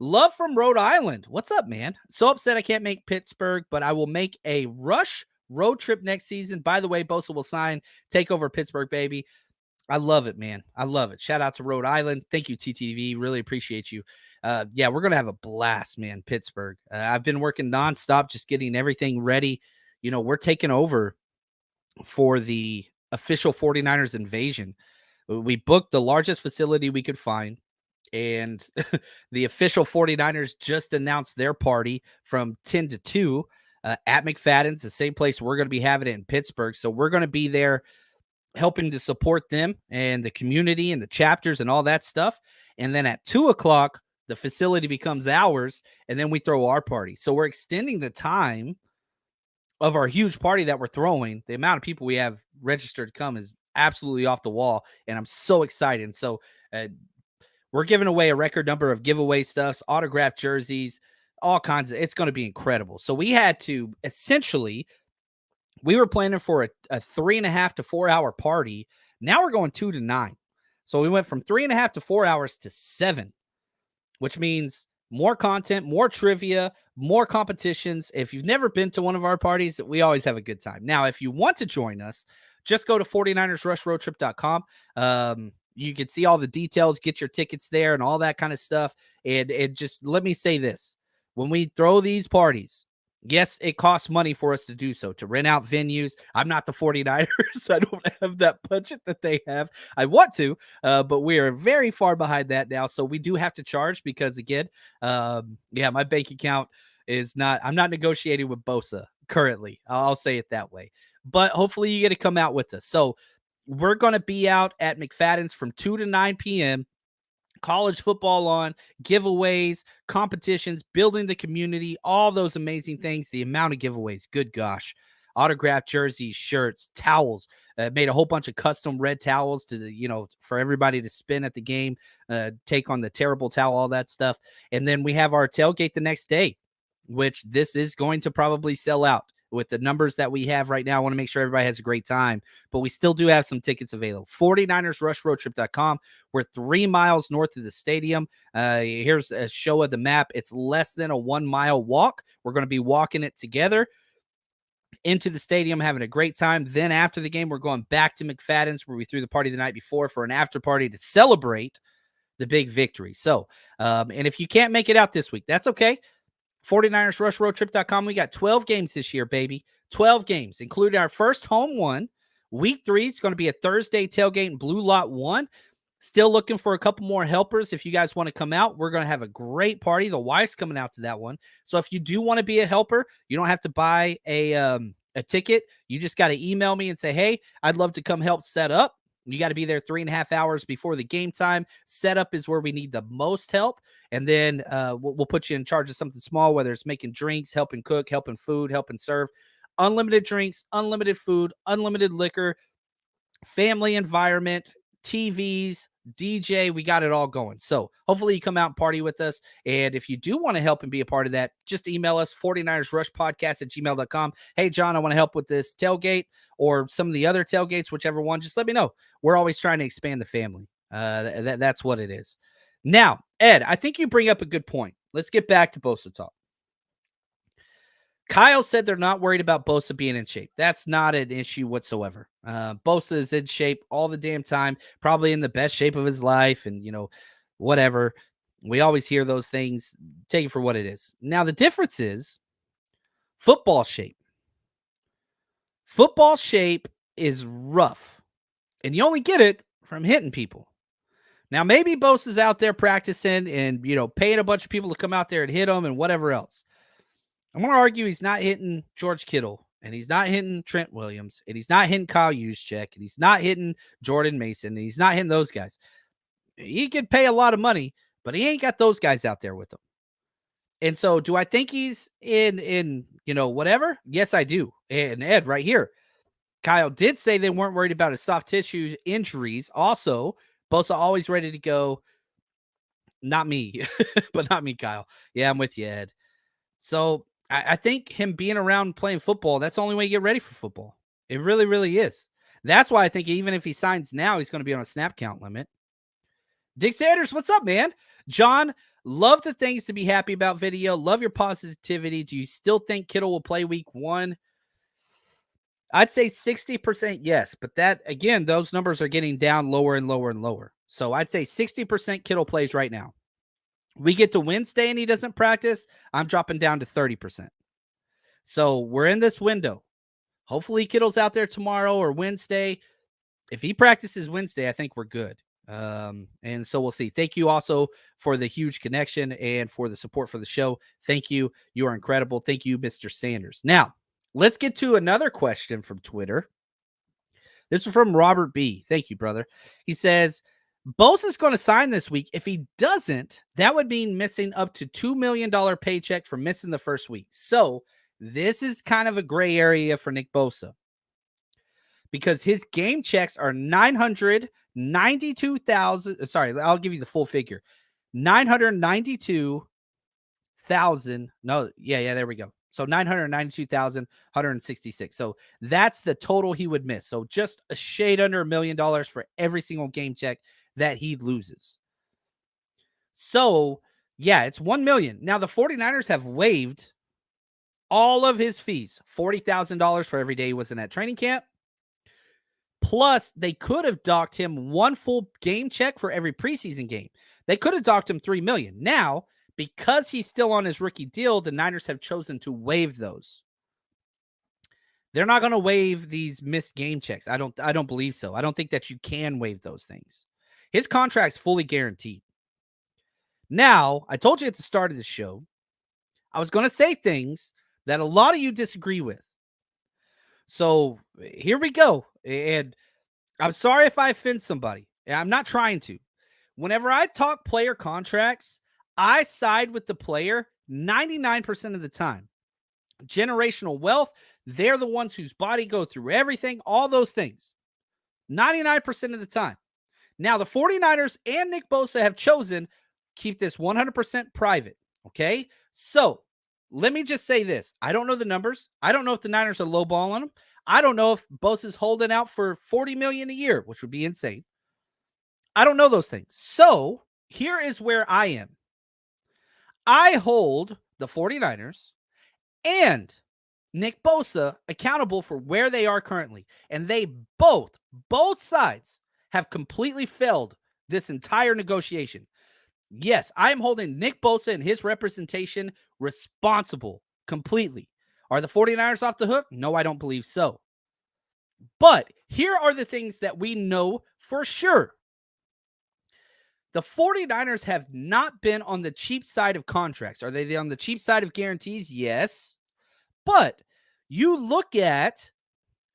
Love from Rhode Island. What's up, man? So upset I can't make Pittsburgh, but I will make a rush road trip next season. By the way, Bosa will take over Pittsburgh, baby. I love it, man. I love it. Shout out to Rhode Island. Thank you, TTV. Really appreciate you. Yeah, we're going to have a blast, man, Pittsburgh. I've been working nonstop, just getting everything ready. You know, we're taking over for the official 49ers invasion. We booked the largest facility we could find. And the official 49ers just announced their party from 10 to 2 at McFadden's, the same place we're going to be having it in Pittsburgh. So we're going to be there helping to support them and the community and the chapters and all that stuff. And then at 2 o'clock, the facility becomes ours, and then we throw our party. So we're extending the time of our huge party that we're throwing. The amount of people we have registered to come is absolutely off the wall, and I'm so excited. And so we're giving away a record number of giveaway stuffs, autographed jerseys, all kinds of, it's going to be incredible. So we had to essentially, we were planning for a 3.5 to 4 hour party. Now we're going 2 to 9. So we went from 3.5 to 4 hours to 7, which means more content, more trivia, more competitions. If you've never been to one of our parties, we always have a good time. Now, if you want to join us, just go to 49ersrushroadtrip.com. You can see all the details, get your tickets there and all that kind of stuff. And just let me say this. When we throw these parties, yes, it costs money for us to do so, to rent out venues. I'm not the 49ers. I don't have that budget that they have. I want to, but we are very far behind that now. So we do have to charge because, again, my bank account is not – I'm not negotiating with Bosa currently. I'll say it that way. But hopefully you get to come out with us. So we're going to be out at McFadden's from 2 to 9 p.m., college football on, giveaways, competitions, building the community, all those amazing things. The amount of giveaways, good gosh. Autographed jerseys, shirts, towels. Made a whole bunch of custom red towels for everybody to spin at the game, take on the terrible towel, all that stuff. And then we have our tailgate the next day, which this is going to probably sell out. With the numbers that we have right now, I want to make sure everybody has a great time, but we still do have some tickets available. 49ersrushroadtrip.com. We're 3 miles north of the stadium. Here's a show of the map. It's less than a 1 mile walk. We're going to be walking it together into the stadium, having a great time. Then after the game, we're going back to McFadden's where we threw the party the night before for an after party to celebrate the big victory. So, and if you can't make it out this week, that's okay. 49ersrushroadtrip.com. We got 12 games this year, baby. 12 games, including our first home one. Week 3 is going to be a Thursday tailgate in Blue Lot 1. Still looking for a couple more helpers. If you guys want to come out, we're going to have a great party. The wife's coming out to that one. So if you do want to be a helper, you don't have to buy a ticket. You just got to email me and say, hey, I'd love to come help set up. You got to be there 3.5 hours before the game time. Setup is where we need the most help. And then we'll put you in charge of something small, whether it's making drinks, helping cook, helping food, helping serve. Unlimited drinks, unlimited food, unlimited liquor, family environment, TVs, DJ, we got it all going. So hopefully you come out and party with us. And if you do want to help and be a part of that, just email us 49ersrushpodcast@gmail.com. Hey, John, I want to help with this tailgate or some of the other tailgates, whichever one. Just let me know. We're always trying to expand the family. That's what it is. Now, Ed, I think you bring up a good point. Let's get back to Bosa talk. Kyle said they're not worried about Bosa being in shape. That's not an issue whatsoever. Bosa is in shape all the damn time, probably in the best shape of his life and, whatever. We always hear those things. Take it for what it is. Now, the difference is football shape. Football shape is rough, and you only get it from hitting people. Now, maybe Bosa's out there practicing and, paying a bunch of people to come out there and hit him and whatever else. I'm going to argue he's not hitting George Kittle, and he's not hitting Trent Williams, and he's not hitting Kyle Juszczyk, and he's not hitting Jordan Mason, and he's not hitting those guys. He could pay a lot of money, but he ain't got those guys out there with him. And so do I think he's in whatever? Yes, I do. And Ed, right here, Kyle did say they weren't worried about his soft tissue injuries. Also, Bosa always ready to go. Not me, but not me, Kyle. Yeah, I'm with you, Ed. So I think him being around playing football, that's the only way you get ready for football. It really, really is. That's why I think even if he signs now, he's going to be on a snap count limit. Dick Sanders, what's up, man? John, love the things to be happy about video. Love your positivity. Do you still think Kittle will play week 1? I'd say 60% yes, but that, again, those numbers are getting down lower and lower and lower. So I'd say 60% Kittle plays right now. We get to Wednesday and he doesn't practice, I'm dropping down to 30%. So we're in this window. Hopefully Kittle's out there tomorrow or Wednesday. If he practices Wednesday, I think we're good. And so we'll see. Thank you also for the huge connection and for the support for the show. Thank you. You are incredible. Thank you, Mr. Sanders. Now, let's get to another question from Twitter. This is from Robert B. Thank you, brother. He says, Bosa's going to sign this week. If he doesn't, that would mean missing up to $2 million paycheck for missing the first week. So this is kind of a gray area for Nick Bosa because his game checks are $992,000. Sorry, I'll give you the full figure. $992,000. No, yeah, there we go. So $992,166. So that's the total he would miss. So just a shade under $1 million for every single game check that he loses. So, yeah, it's $1 million. Now, the 49ers have waived all of his fees, $40,000 for every day he was in that training camp. Plus, they could have docked him one full game check for every preseason game. They could have docked him $3 million. Now, because he's still on his rookie deal, the Niners have chosen to waive those. They're not going to waive these missed game checks. I don't believe so. I don't think that you can waive those things. His contract's fully guaranteed. Now, I told you at the start of the show, I was going to say things that a lot of you disagree with. So here we go. And I'm sorry if I offend somebody. I'm not trying to. Whenever I talk player contracts, I side with the player 99% of the time. Generational wealth, they're the ones whose body go through everything, all those things. 99% of the time. Now, the 49ers and Nick Bosa have chosen keep this 100% private, okay? So, let me just say this. I don't know the numbers. I don't know if the Niners are lowballing them. I don't know if Bosa's holding out for $40 million a year, which would be insane. I don't know those things. So, here is where I am. I hold the 49ers and Nick Bosa accountable for where they are currently. And they both sides have completely failed this entire negotiation. Yes, I am holding Nick Bosa and his representation responsible completely. Are the 49ers off the hook? No, I don't believe so. But here are the things that we know for sure. The 49ers have not been on the cheap side of contracts. Are they on the cheap side of guarantees? Yes. But you look at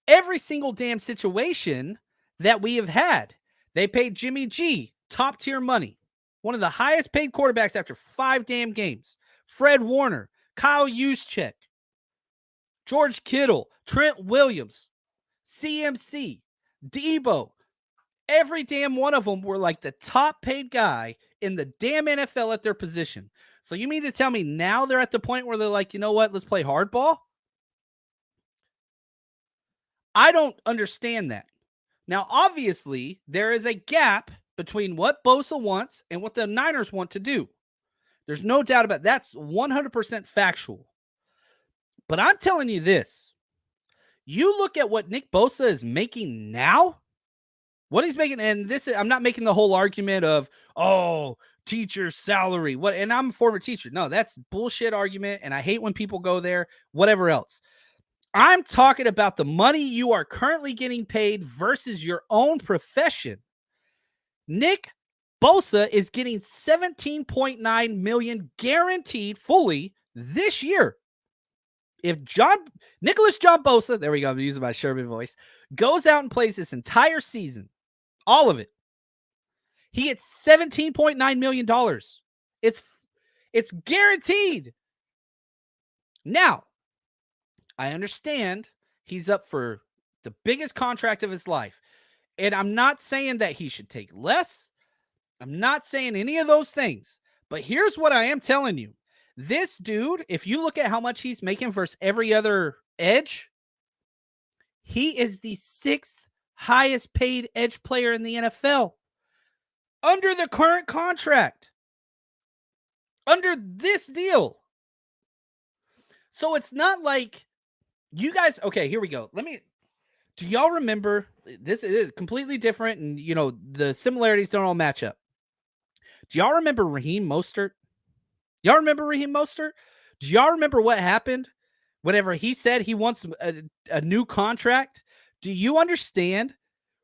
every single damn situation that we have had. They paid Jimmy G top tier money. One of the highest paid quarterbacks after 5 damn games. Fred Warner, Kyle Juszczyk, George Kittle, Trent Williams, CMC, Debo. Every damn one of them were like the top paid guy in the damn NFL at their position. So you mean to tell me now they're at the point where they're like, you know what, let's play hardball? I don't understand that. Now, obviously, there is a gap between what Bosa wants and what the Niners want to do. There's no doubt about it. That's 100% factual. But I'm telling you this. You look at what Nick Bosa is making now, what he's making, and this, I'm not making the whole argument of, oh, teacher salary. What? And I'm a former teacher. No, that's bullshit argument, and I hate when people go there, whatever else. I'm talking about the money you are currently getting paid versus your own profession. Nick Bosa is getting $17.9 million guaranteed fully this year. If Nicholas John Bosa, there we go, I'm using my Sherman voice, goes out and plays this entire season, all of it, he gets $17.9 million. It's guaranteed. Now, I understand he's up for the biggest contract of his life. And I'm not saying that he should take less. I'm not saying any of those things. But here's what I am telling you. This dude, if you look at how much he's making versus every other edge, he is the 6th highest paid edge player in the NFL under the current contract, under this deal. So it's not like you guys, okay, here we go. Do y'all remember, this is completely different and, the similarities don't all match up. Do y'all remember Raheem Mostert? Y'all remember Raheem Mostert? Do y'all remember what happened whenever he said he wants a new contract? Do you understand?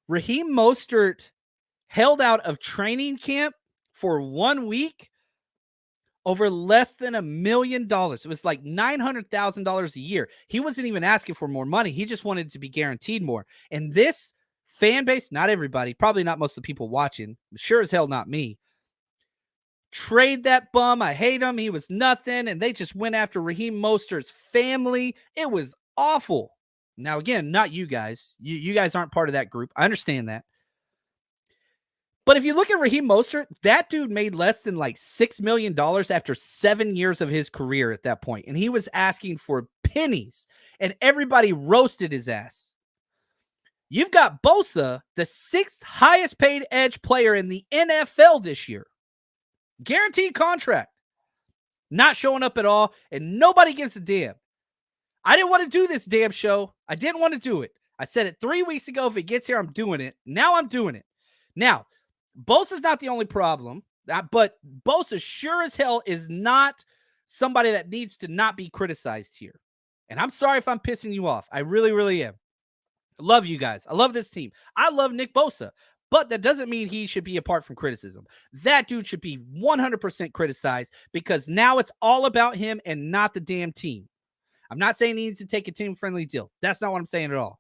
Raheem Mostert held out of training camp for 1 week over less than $1 million. It was like $900,000 a year. He wasn't even asking for more money. He just wanted to be guaranteed more. And this fan base, not everybody, probably not most of the people watching, sure as hell not me, trade that bum. I hate him. He was nothing. And they just went after Raheem Mostert's family. It was awful. Now, again, not you guys. You guys aren't part of that group. I understand that. But if you look at Raheem Mostert, that dude made less than like $6 million after 7 years of his career at that point. And he was asking for pennies. And everybody roasted his ass. You've got Bosa, the 6th highest paid edge player in the NFL this year. Guaranteed contract. Not showing up at all, and nobody gives a damn. I didn't want to do this damn show. I didn't want to do it. I said it 3 weeks ago. If it gets here, I'm doing it. Now I'm doing it. Now, Bosa's not the only problem, but Bosa sure as hell is not somebody that needs to not be criticized here. And I'm sorry if I'm pissing you off. I really, really am. I love you guys. I love this team. I love Nick Bosa. But that doesn't mean he should be apart from criticism. That dude should be 100% criticized because now it's all about him and not the damn team. I'm not saying he needs to take a team-friendly deal. That's not what I'm saying at all.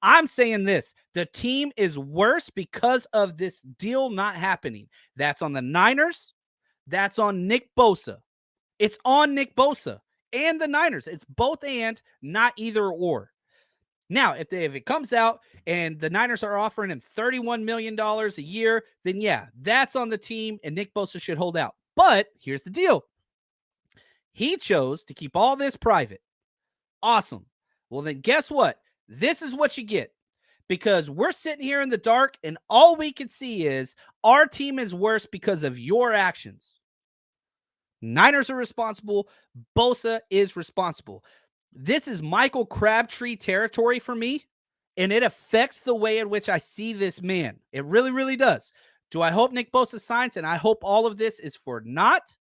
I'm saying this. The team is worse because of this deal not happening. That's on the Niners. That's on Nick Bosa. It's on Nick Bosa and the Niners. It's both and, not either or. Now, if it comes out and the Niners are offering him $31 million a year, then yeah, that's on the team and Nick Bosa should hold out. But here's the deal. He chose to keep all this private. Awesome. Well, then guess what? This is what you get. Because we're sitting here in the dark and all we can see is our team is worse because of your actions. Niners are responsible. Bosa is responsible. This is Michael Crabtree territory for me, and it affects the way in which I see this man. It really, really does. Do I hope Nick Bosa signs? And I hope all of this is for naught.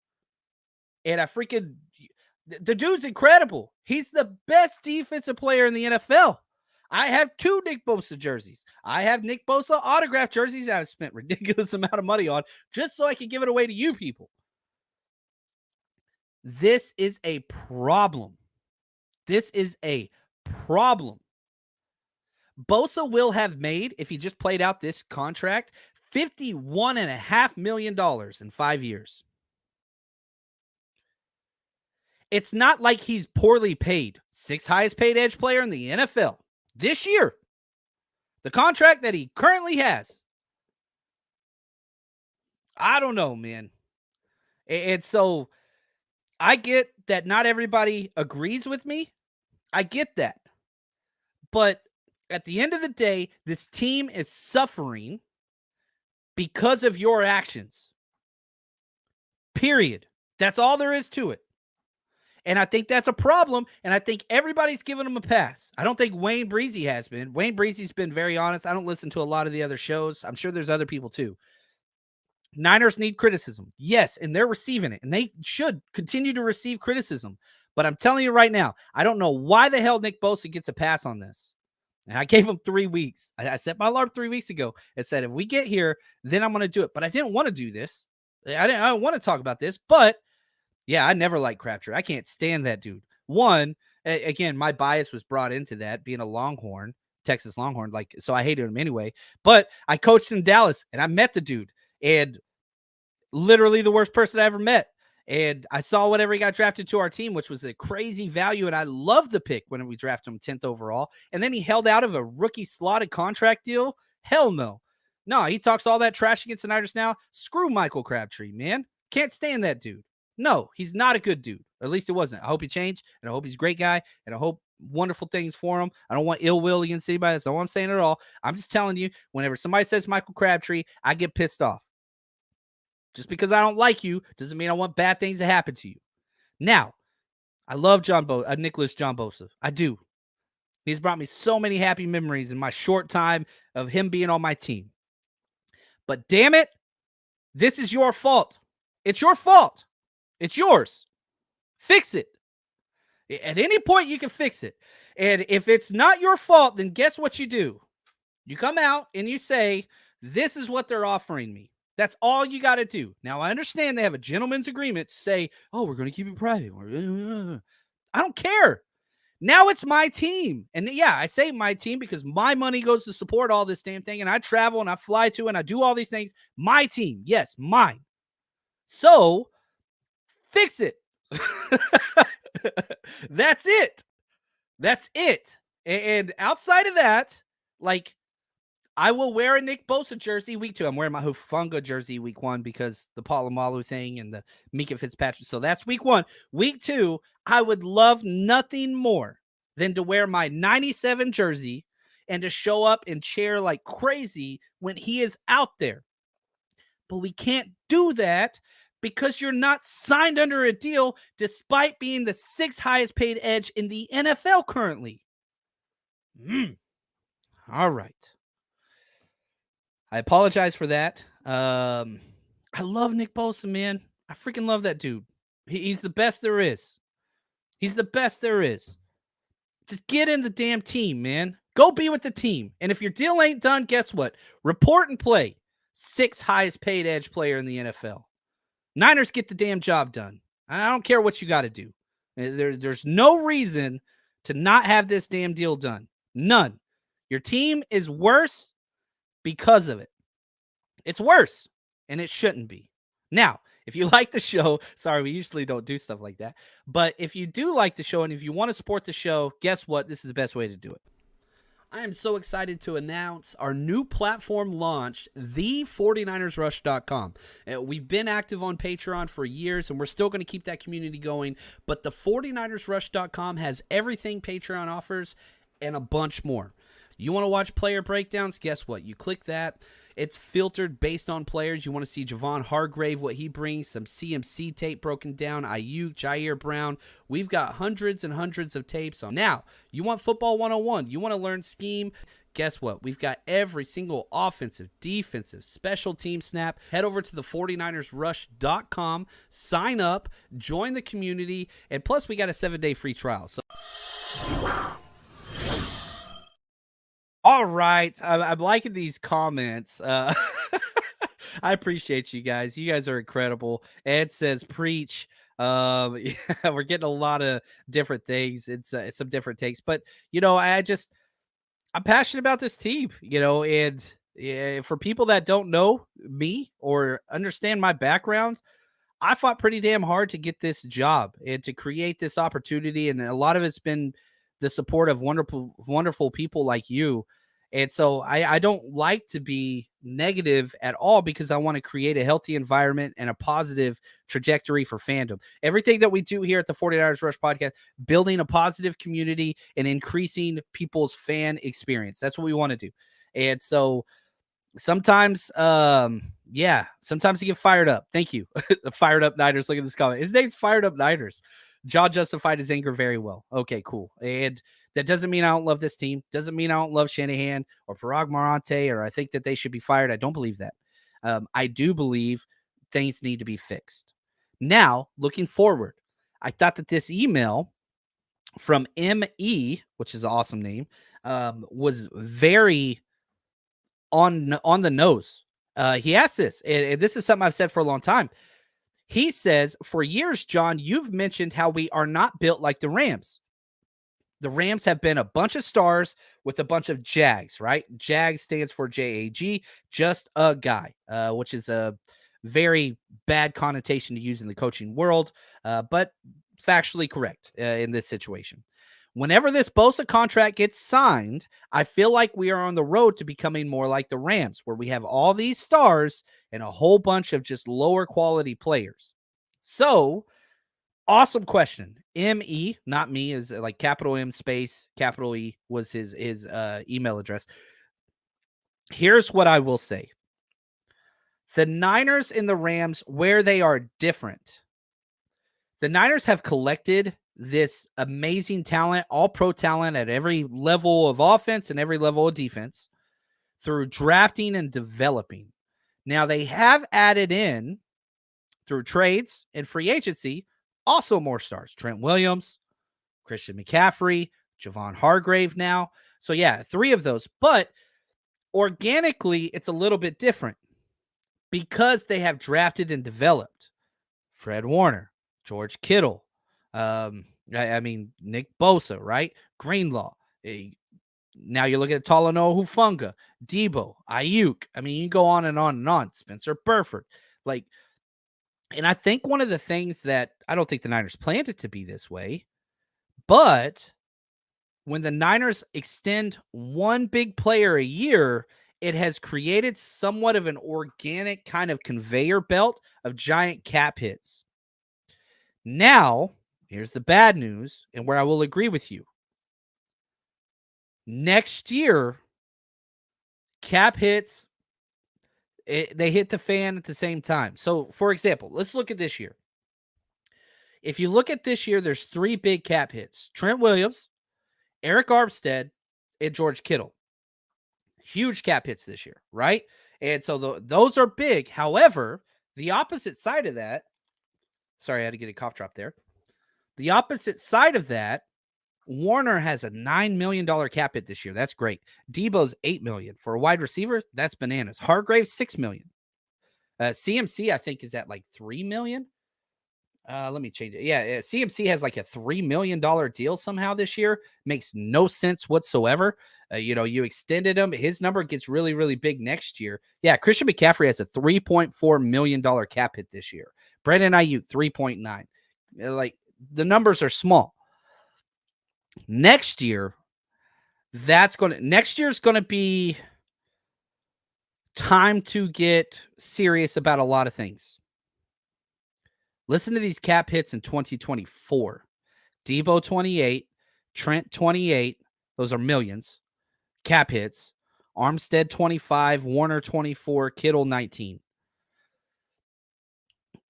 And the dude's incredible. He's the best defensive player in the NFL. I have 2 Nick Bosa jerseys. I have Nick Bosa autographed jerseys I've spent ridiculous amount of money on just so I can give it away to you people. This is a problem. This is a problem. Bosa will have made, if he just played out this contract, $51.5 million in 5 years. It's not like he's poorly paid. 6th highest paid edge player in the NFL this year. The contract that he currently has. I don't know, man. And so I get that not everybody agrees with me. I get that. But at the end of the day, this team is suffering because of your actions. Period. That's all there is to it. And I think that's a problem, and I think everybody's giving him a pass. I don't think Wayne Breezy has been. Wayne Breezy's been very honest. I don't listen to a lot of the other shows. I'm sure there's other people too. Niners need criticism. Yes, and they're receiving it, and they should continue to receive criticism. But I'm telling you right now, I don't know why the hell Nick Bosa gets a pass on this. And I gave him 3 weeks. I set my alarm 3 weeks ago and said, if we get here, then I'm going to do it. But I didn't want to do this. I didn't want to talk about this, but yeah, I never liked Crabtree. I can't stand that dude. One, again, my bias was brought into that, being a Longhorn, Texas Longhorn, so I hated him anyway. But I coached in Dallas, and I met the dude, and literally the worst person I ever met. And I saw whenever he got drafted to our team, which was a crazy value. And I loved the pick when we drafted him 10th overall. And then he held out of a rookie slotted contract deal. Hell no. No, he talks all that trash against the Niners now. Screw Michael Crabtree, man. Can't stand that dude. No, he's not a good dude. At least it wasn't. I hope he changed, and I hope he's a great guy, and I hope wonderful things for him. I don't want ill will against anybody. That's not what I'm saying at all. I'm just telling you, whenever somebody says Michael Crabtree, I get pissed off. Just because I don't like you doesn't mean I want bad things to happen to you. Now, I love Nicholas John Bosa. I do. He's brought me so many happy memories in my short time of him being on my team. But damn it, this is your fault. It's your fault. It's yours. Fix it. At any point, you can fix it. And if it's not your fault, then guess what you do? You come out and you say, this is what they're offering me. That's all you got to do. Now, I understand they have a gentleman's agreement to say, oh, we're going to keep it private. I don't care. Now it's my team. And yeah, I say my team because my money goes to support all this damn thing. And I travel and I fly to and I do all these things. My team. Yes, mine. So fix it. That's it. That's it. And outside of that, like, I will wear a Nick Bosa jersey week 2. I'm wearing my Hufanga jersey week 1 because the Palomalu thing and the Mika Fitzpatrick. So that's week 1. Week 2, I would love nothing more than to wear my 97 jersey and to show up and cheer like crazy when he is out there. But we can't do that because you're not signed under a deal despite being the 6th highest paid edge in the NFL currently. All right. I apologize for that. I love Nick Bosa, man. I freaking love that dude. He's the best there is. He's the best there is. Just get in the damn team, man. Go be with the team. And if your deal ain't done, guess what? Report and play. 6th highest paid edge player in the NFL. Niners get the damn job done. I don't care what you got to do. There's no reason to not have this damn deal done. None. Your team is worse because of it. It's worse, and it shouldn't be. Now, if you like the show, sorry, we usually don't do stuff like that, but if you do like the show and if you want to support the show, guess what? This is the best way to do it. I am so excited to announce our new platform launched, the49ersrush.com. We've been active on Patreon for years, and we're still going to keep that community going, but the 49ersrush.com has everything Patreon offers and a bunch more. You want to watch player breakdowns? Guess what? You click that. It's filtered based on players. You want to see Javon Hargrave, what he brings, some CMC tape broken down, Ayuk, Jair Brown. We've got hundreds and hundreds of tapes on. Now, you want football 101. You want to learn scheme. Guess what? We've got every single offensive, defensive, special team snap. Head over to the 49ersrush.com, sign up, join the community, and plus we got a 7-day free trial. So all right. I'm liking these comments. I appreciate you guys. You guys are incredible. Ed says, preach. Yeah, we're getting a lot of different things. It's some different takes. But, I'm passionate about this team, and for people that don't know me or understand my background, I fought pretty damn hard to get this job and to create this opportunity. And a lot of it's been the support of wonderful people like you. And so I don't like to be negative at all because I want to create a healthy environment and a positive trajectory for fandom. Everything that we do here at the 49ers Rush podcast, building a positive community and increasing people's fan experience. That's what we want to do. And so sometimes, sometimes you get fired up. Thank you. Fired Up Niners. Look at this comment. His name's Fired Up Niners. John justified his anger very well. Okay, cool. And that doesn't mean I don't love this team. Doesn't mean I don't love Shanahan or Parag Marante or I think that they should be fired. I don't believe that. I do believe things need to be fixed. Now, looking forward, I thought that this email from ME, which is an awesome name, was very on the nose. He asked this, and this is something I've said for a long time. He says, for years, John, you've mentioned how we are not built like the Rams. The Rams have been a bunch of stars with a bunch of Jags, right? JAG stands for JAG, just a guy, which is a very bad connotation to use in the coaching world, but factually correct in this situation. Whenever this Bosa contract gets signed, I feel like we are on the road to becoming more like the Rams, where we have all these stars and a whole bunch of just lower quality players. So, awesome question. ME, not me, is like capital M space, capital E was his email address. Here's what I will say. The Niners and the Rams, where they are different. The Niners have collected this amazing talent, all pro talent at every level of offense and every level of defense through drafting and developing. Now, they have added in through trades and free agency also more stars. Trent Williams, Christian McCaffrey, Javon Hargrave now. So, yeah, 3 of those. But organically, it's a little bit different because they have drafted and developed Fred Warner, George Kittle, Nick Bosa, right? Greenlaw. Now you're looking at Talanoa Hufanga, Debo, Ayuk. I mean, you can go on and on and on. Spencer Burford. And I think one of the things that I don't think the Niners planned it to be this way, but when the Niners extend one big player a year, it has created somewhat of an organic kind of conveyor belt of giant cap hits. Now, here's the bad news, and where I will agree with you. Next year, cap hits, they hit the fan at the same time. So, for example, let's look at this year. If you look at this year, there's 3 big cap hits. Trent Williams, Eric Armstead, and George Kittle. Huge cap hits this year, right? And so those are big. However, the opposite side of that, sorry, I had to get a cough drop there. The opposite side of that, Warner has a $9 million cap hit this year. That's great. Debo's $8 million. For a wide receiver, that's bananas. Hargrave's $6 million. CMC, I think, is at like $3 million. Let me change it. Yeah, CMC has like a $3 million deal somehow this year. Makes no sense whatsoever. You extended him. His number gets really, really big next year. Yeah, Christian McCaffrey has a $3.4 million cap hit this year. Brandon Ayuk, 3.9. The numbers are small. Next year, next year's going to be time to get serious about a lot of things. Listen to these cap hits in 2024. Debo 28, Trent 28. Those are millions. Cap hits. Armstead 25, Warner 24, Kittle 19.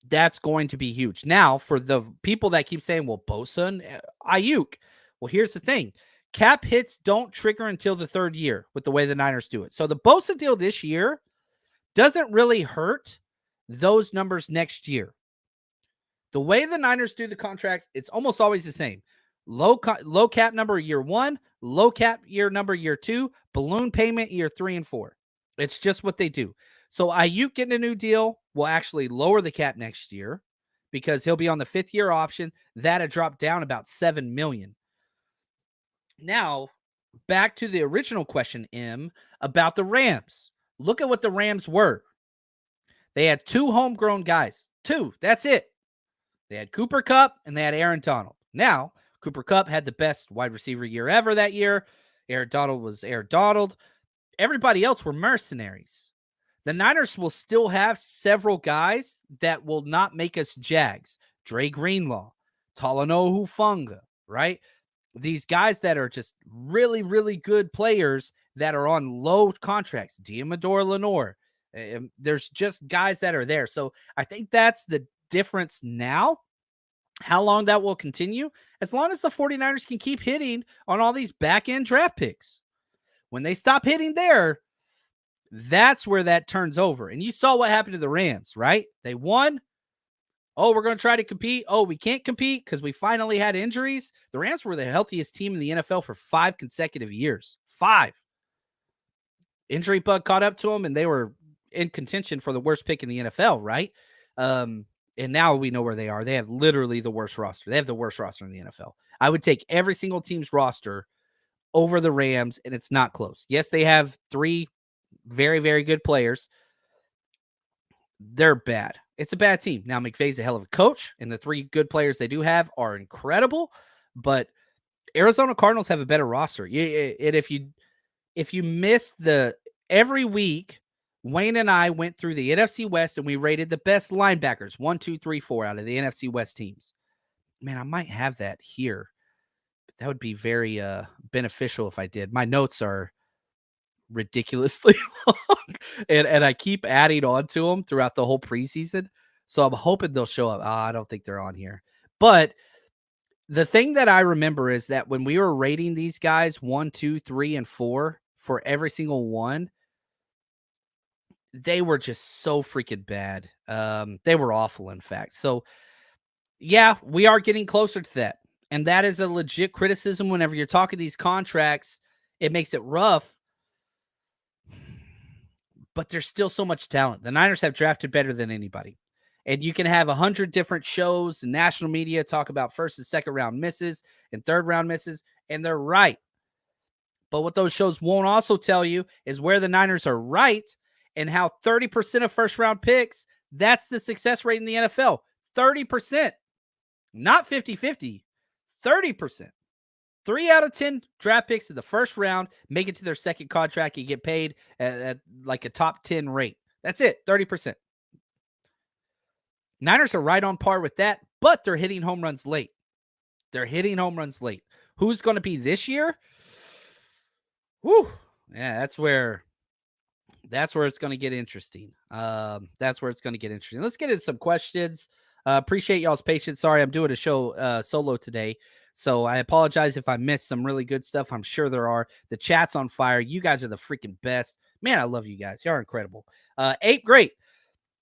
That's going to be huge. Now, for the people that keep saying, well, Bosa and Ayuk. Well, here's the thing. Cap hits don't trigger until the 3rd year with the way the Niners do it. So the Bosa deal this year doesn't really hurt those numbers next year. The way the Niners do the contracts, it's almost always the same. Low cap number year 1, low cap number year 2, balloon payment year 3 and 4. It's just what they do. So Ayuk getting a new deal will actually lower the cap next year because he'll be on the 5th year option. That'll drop down about $7 million. Now, back to the original question, M, about the Rams. Look at what the Rams were. They had 2 homegrown guys. 2. That's it. They had Cooper Kupp and they had Aaron Donald. Now, Cooper Kupp had the best wide receiver year ever that year. Aaron Donald was Aaron Donald. Everybody else were mercenaries. The Niners will still have several guys that will not make us Jags. Dre Greenlaw, Talanoa Hufanga, right? These guys that are just really, really good players that are on low contracts. Diamador Lenore. There's just guys that are there. So I think that's the difference now. How long that will continue? As long as the 49ers can keep hitting on all these back-end draft picks. When they stop hitting there, that's where that turns over. And you saw what happened to the Rams, right? They won. Oh, we're going to try to compete. Oh, we can't compete because we finally had injuries. The Rams were the healthiest team in the NFL for 5 consecutive years. 5. Injury bug caught up to them, and they were in contention for the worst pick in the NFL, right? And now we know where they are. They have literally the worst roster. They have the worst roster in the NFL. I would take every single team's roster over the Rams, and it's not close. Yes, they have 3 very, very good players. they're bad. It's a bad team. Now, McVay's a hell of a coach, and the 3 good players they do have are incredible, but Arizona Cardinals have a better roster. And if you miss every week, Wayne and I went through the NFC West and we rated the best linebackers 1, 2, 3, 4 out of the NFC West teams. Man, I might have that here. That would be very beneficial if I did. My notes are ridiculously long, and I keep adding on to them throughout the whole preseason. So I'm hoping they'll show up. I don't think they're on here. But the thing that I remember is that when we were rating these guys 1, 2, 3, and 4 for every single one, they were just so freaking bad. They were awful, in fact. So, yeah, we are getting closer to that. And that is a legit criticism whenever you're talking these contracts. It makes it rough. But there's still so much talent. The Niners have drafted better than anybody. And you can have 100 different shows and national media talk about first and second round misses and third round misses, and they're right. But what those shows won't also tell you is where the Niners are right and how 30% of first round picks, that's the success rate in the NFL. 30%, not 50-50, 30%. 3 out of 10 draft picks in the first round make it to their second contract and get paid at like a top 10 rate. That's it, 30%. Niners are right on par with that, but they're hitting home runs late. Who's going to be this year? Whew. Yeah, that's where it's going to get interesting. Let's get into some questions. Appreciate y'all's patience. Sorry, I'm doing a show solo today, so I apologize if I missed some really good stuff. I'm sure there are. The chat's on fire. You guys are the freaking best. Man, I love you guys. You are incredible. Ape, great.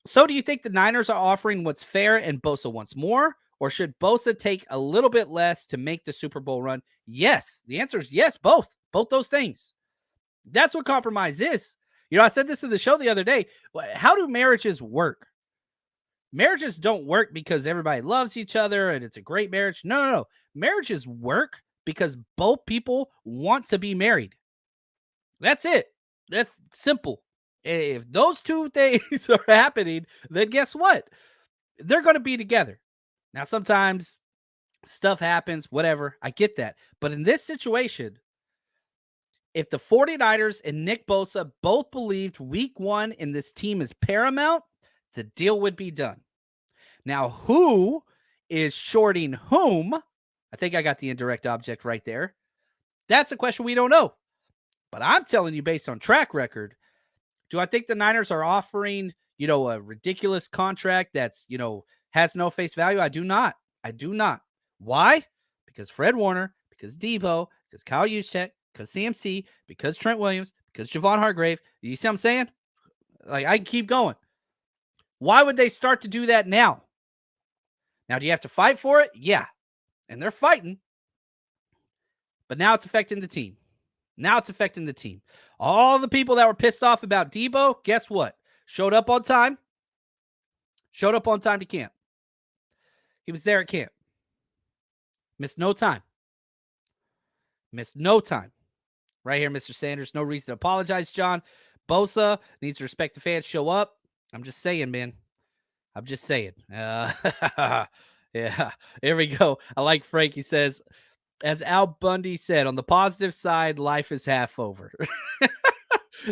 So do you think the Niners are offering what's fair and Bosa wants more? Or should Bosa take a little bit less to make the Super Bowl run? Yes. The answer is yes, both. Both those things. That's what compromise is. You know, I said this in the show the other day. How do marriages work? Marriages don't work because everybody loves each other and it's a great marriage. No. Marriages work because both people want to be married. That's it. That's simple. If those two things are happening, then guess what? They're going to be together. Now, sometimes stuff happens, whatever. I get that. But in this situation, if the 49ers and Nick Bosa both believed week 1 in this team is paramount, the deal would be done. Now, who is shorting whom? I think I got the indirect object right there. That's a question we don't know. But I'm telling you, based on track record, do I think the Niners are offering, a ridiculous contract that's, has no face value? I do not. Why? Because Fred Warner, because Debo, because Kyle Juszczyk, because CMC, because Trent Williams, because Javon Hargrave. You see what I'm saying? Like, I can keep going. Why would they start to do that now? Now, do you have to fight for it? Yeah. And they're fighting. But now it's affecting the team. All the people that were pissed off about Debo, guess what? Showed up on time to camp. He was there at camp. Missed no time. Right here, Mr. Sanders. No reason to apologize, John. Bosa needs to respect the fans. Show up. I'm just saying, man. Yeah. Here we go. I like Frank. He says, as Al Bundy said, on the positive side, life is half over.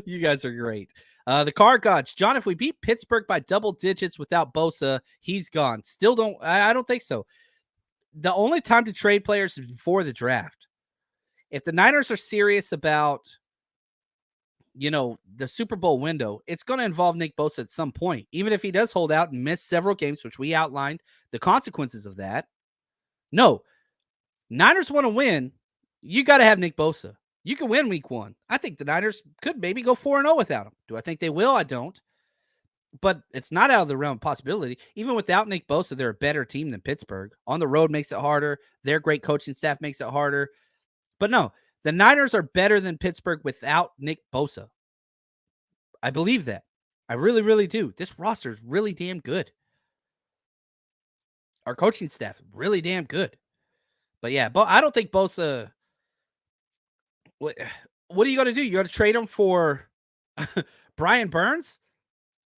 You guys are great. The car gods. John, if we beat Pittsburgh by double digits without Bosa, he's gone. I don't think so. The only time to trade players is before the draft. If the Niners are serious about, the Super Bowl window, it's going to involve Nick Bosa at some point. Even if he does hold out and miss several games, which we outlined the consequences of that. No. Niners want to win. You got to have Nick Bosa. You can win week 1. I think the Niners could maybe go 4-0 without him. Do I think they will? I don't. But it's not out of the realm of possibility. Even without Nick Bosa, they're a better team than Pittsburgh. On the road makes it harder. Their great coaching staff makes it harder. But no, the Niners are better than Pittsburgh without Nick Bosa. I believe that. I really, really do. This roster is really damn good. Our coaching staff is really damn good. But yeah, I don't think Bosa. What are you going to do? You got to trade him for Brian Burns?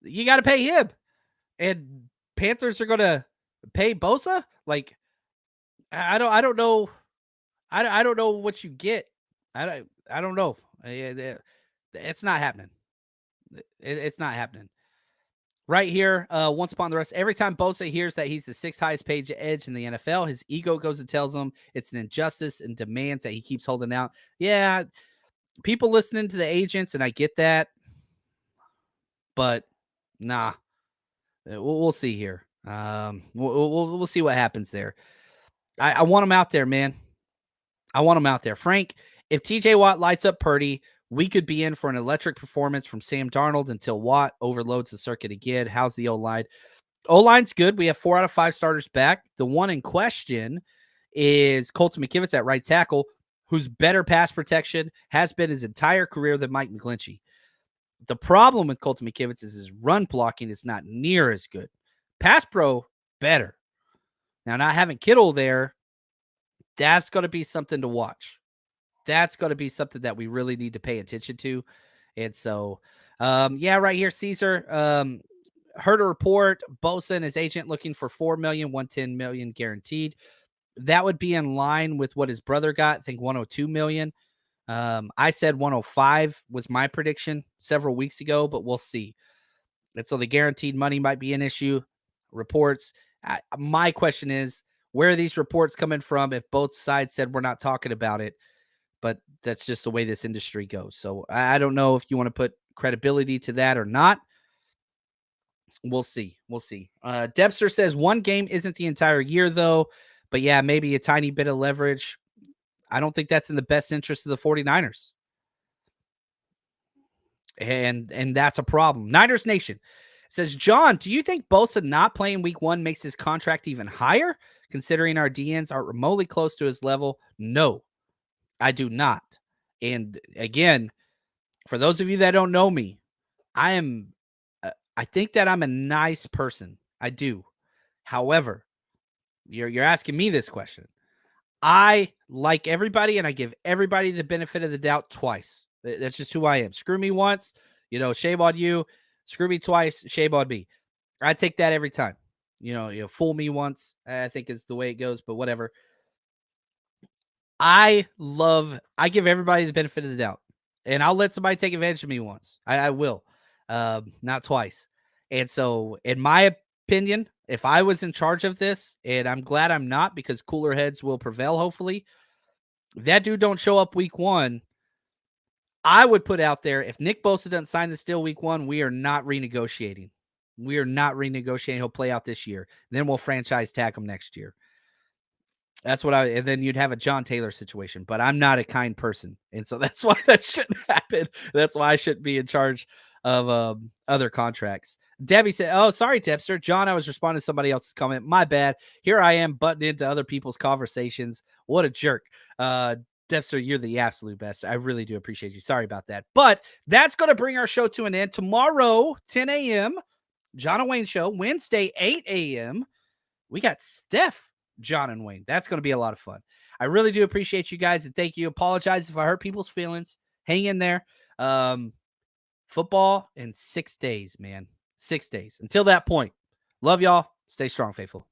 You got to pay him. and Panthers are going to pay Bosa? Like, I don't know. I don't know what you get. I don't know. It's not happening. It's not happening. Right here, once upon the rest, every time Bosa hears that he's the sixth highest paid edge in the NFL, his ego goes and tells him it's an injustice and demands that he keeps holding out. Yeah, people listening to the agents, and I get that, but nah, we'll see here. We'll see what happens there. I want him out there, man. I want him out there. Frank, if TJ Watt lights up Purdy, we could be in for an electric performance from Sam Darnold until Watt overloads the circuit again. How's the O-line? O-line's good. We have 4 out of 5 starters back. The one in question is Colton McKivitz at right tackle, who's better pass protection, has been his entire career than Mike McGlinchey. The problem with Colton McKivitz is his run blocking is not near as good. Pass pro, better. Now, not having Kittle there, that's going to be something to watch. That's going to be something that we really need to pay attention to. And so, right here, Caesar, heard a report, Bosa and his agent looking for $4 million, $110 million guaranteed. That would be in line with what his brother got. I think $102 million. I said 105 was my prediction several weeks ago, but we'll see. And so the guaranteed money might be an issue. Reports. My question is, where are these reports coming from if both sides said we're not talking about it? But that's just the way this industry goes. So I don't know if you want to put credibility to that or not. We'll see. We'll see. Debster says one game isn't the entire year, though. But yeah, maybe a tiny bit of leverage. I don't think that's in the best interest of the 49ers. And that's a problem. Niners Nation says, John, do you think Bosa not playing week 1 makes his contract even higher, considering our DNs aren't remotely close to his level? No, I do not. And again, for those of you that don't know me, I think that I'm a nice person. I do. However, you're asking me this question. I like everybody, and I give everybody the benefit of the doubt twice. That's just who I am. Screw me once, shame on you. Screw me twice, shame on me. I take that every time. You fool me once, I think is the way it goes, but whatever. I give everybody the benefit of the doubt, and I'll let somebody take advantage of me once. I will, not twice. And so, in my opinion, if I was in charge of this, and I'm glad I'm not because cooler heads will prevail, hopefully, if that dude don't show up week 1, I would put out there, if Nick Bosa doesn't sign this deal week 1, we are not renegotiating. We are not renegotiating. He'll play out this year. Then we'll franchise tag him next year. That's what and then you'd have a John Taylor situation, but I'm not a kind person. And so that's why that shouldn't happen. That's why I shouldn't be in charge of other contracts. Debbie said, oh, sorry, Tipster. John, I was responding to somebody else's comment. My bad. Here I am butting into other people's conversations. What a jerk. Debster, you're the absolute best. I really do appreciate you. Sorry about that. But that's going to bring our show to an end. Tomorrow, 10 a.m., John and Wayne show. Wednesday, 8 a.m., we got Steph, John and Wayne. That's going to be a lot of fun. I really do appreciate you guys, and thank you. Apologize if I hurt people's feelings. Hang in there. Football in 6 days, man. 6 days. Until that point, love y'all. Stay strong, faithful.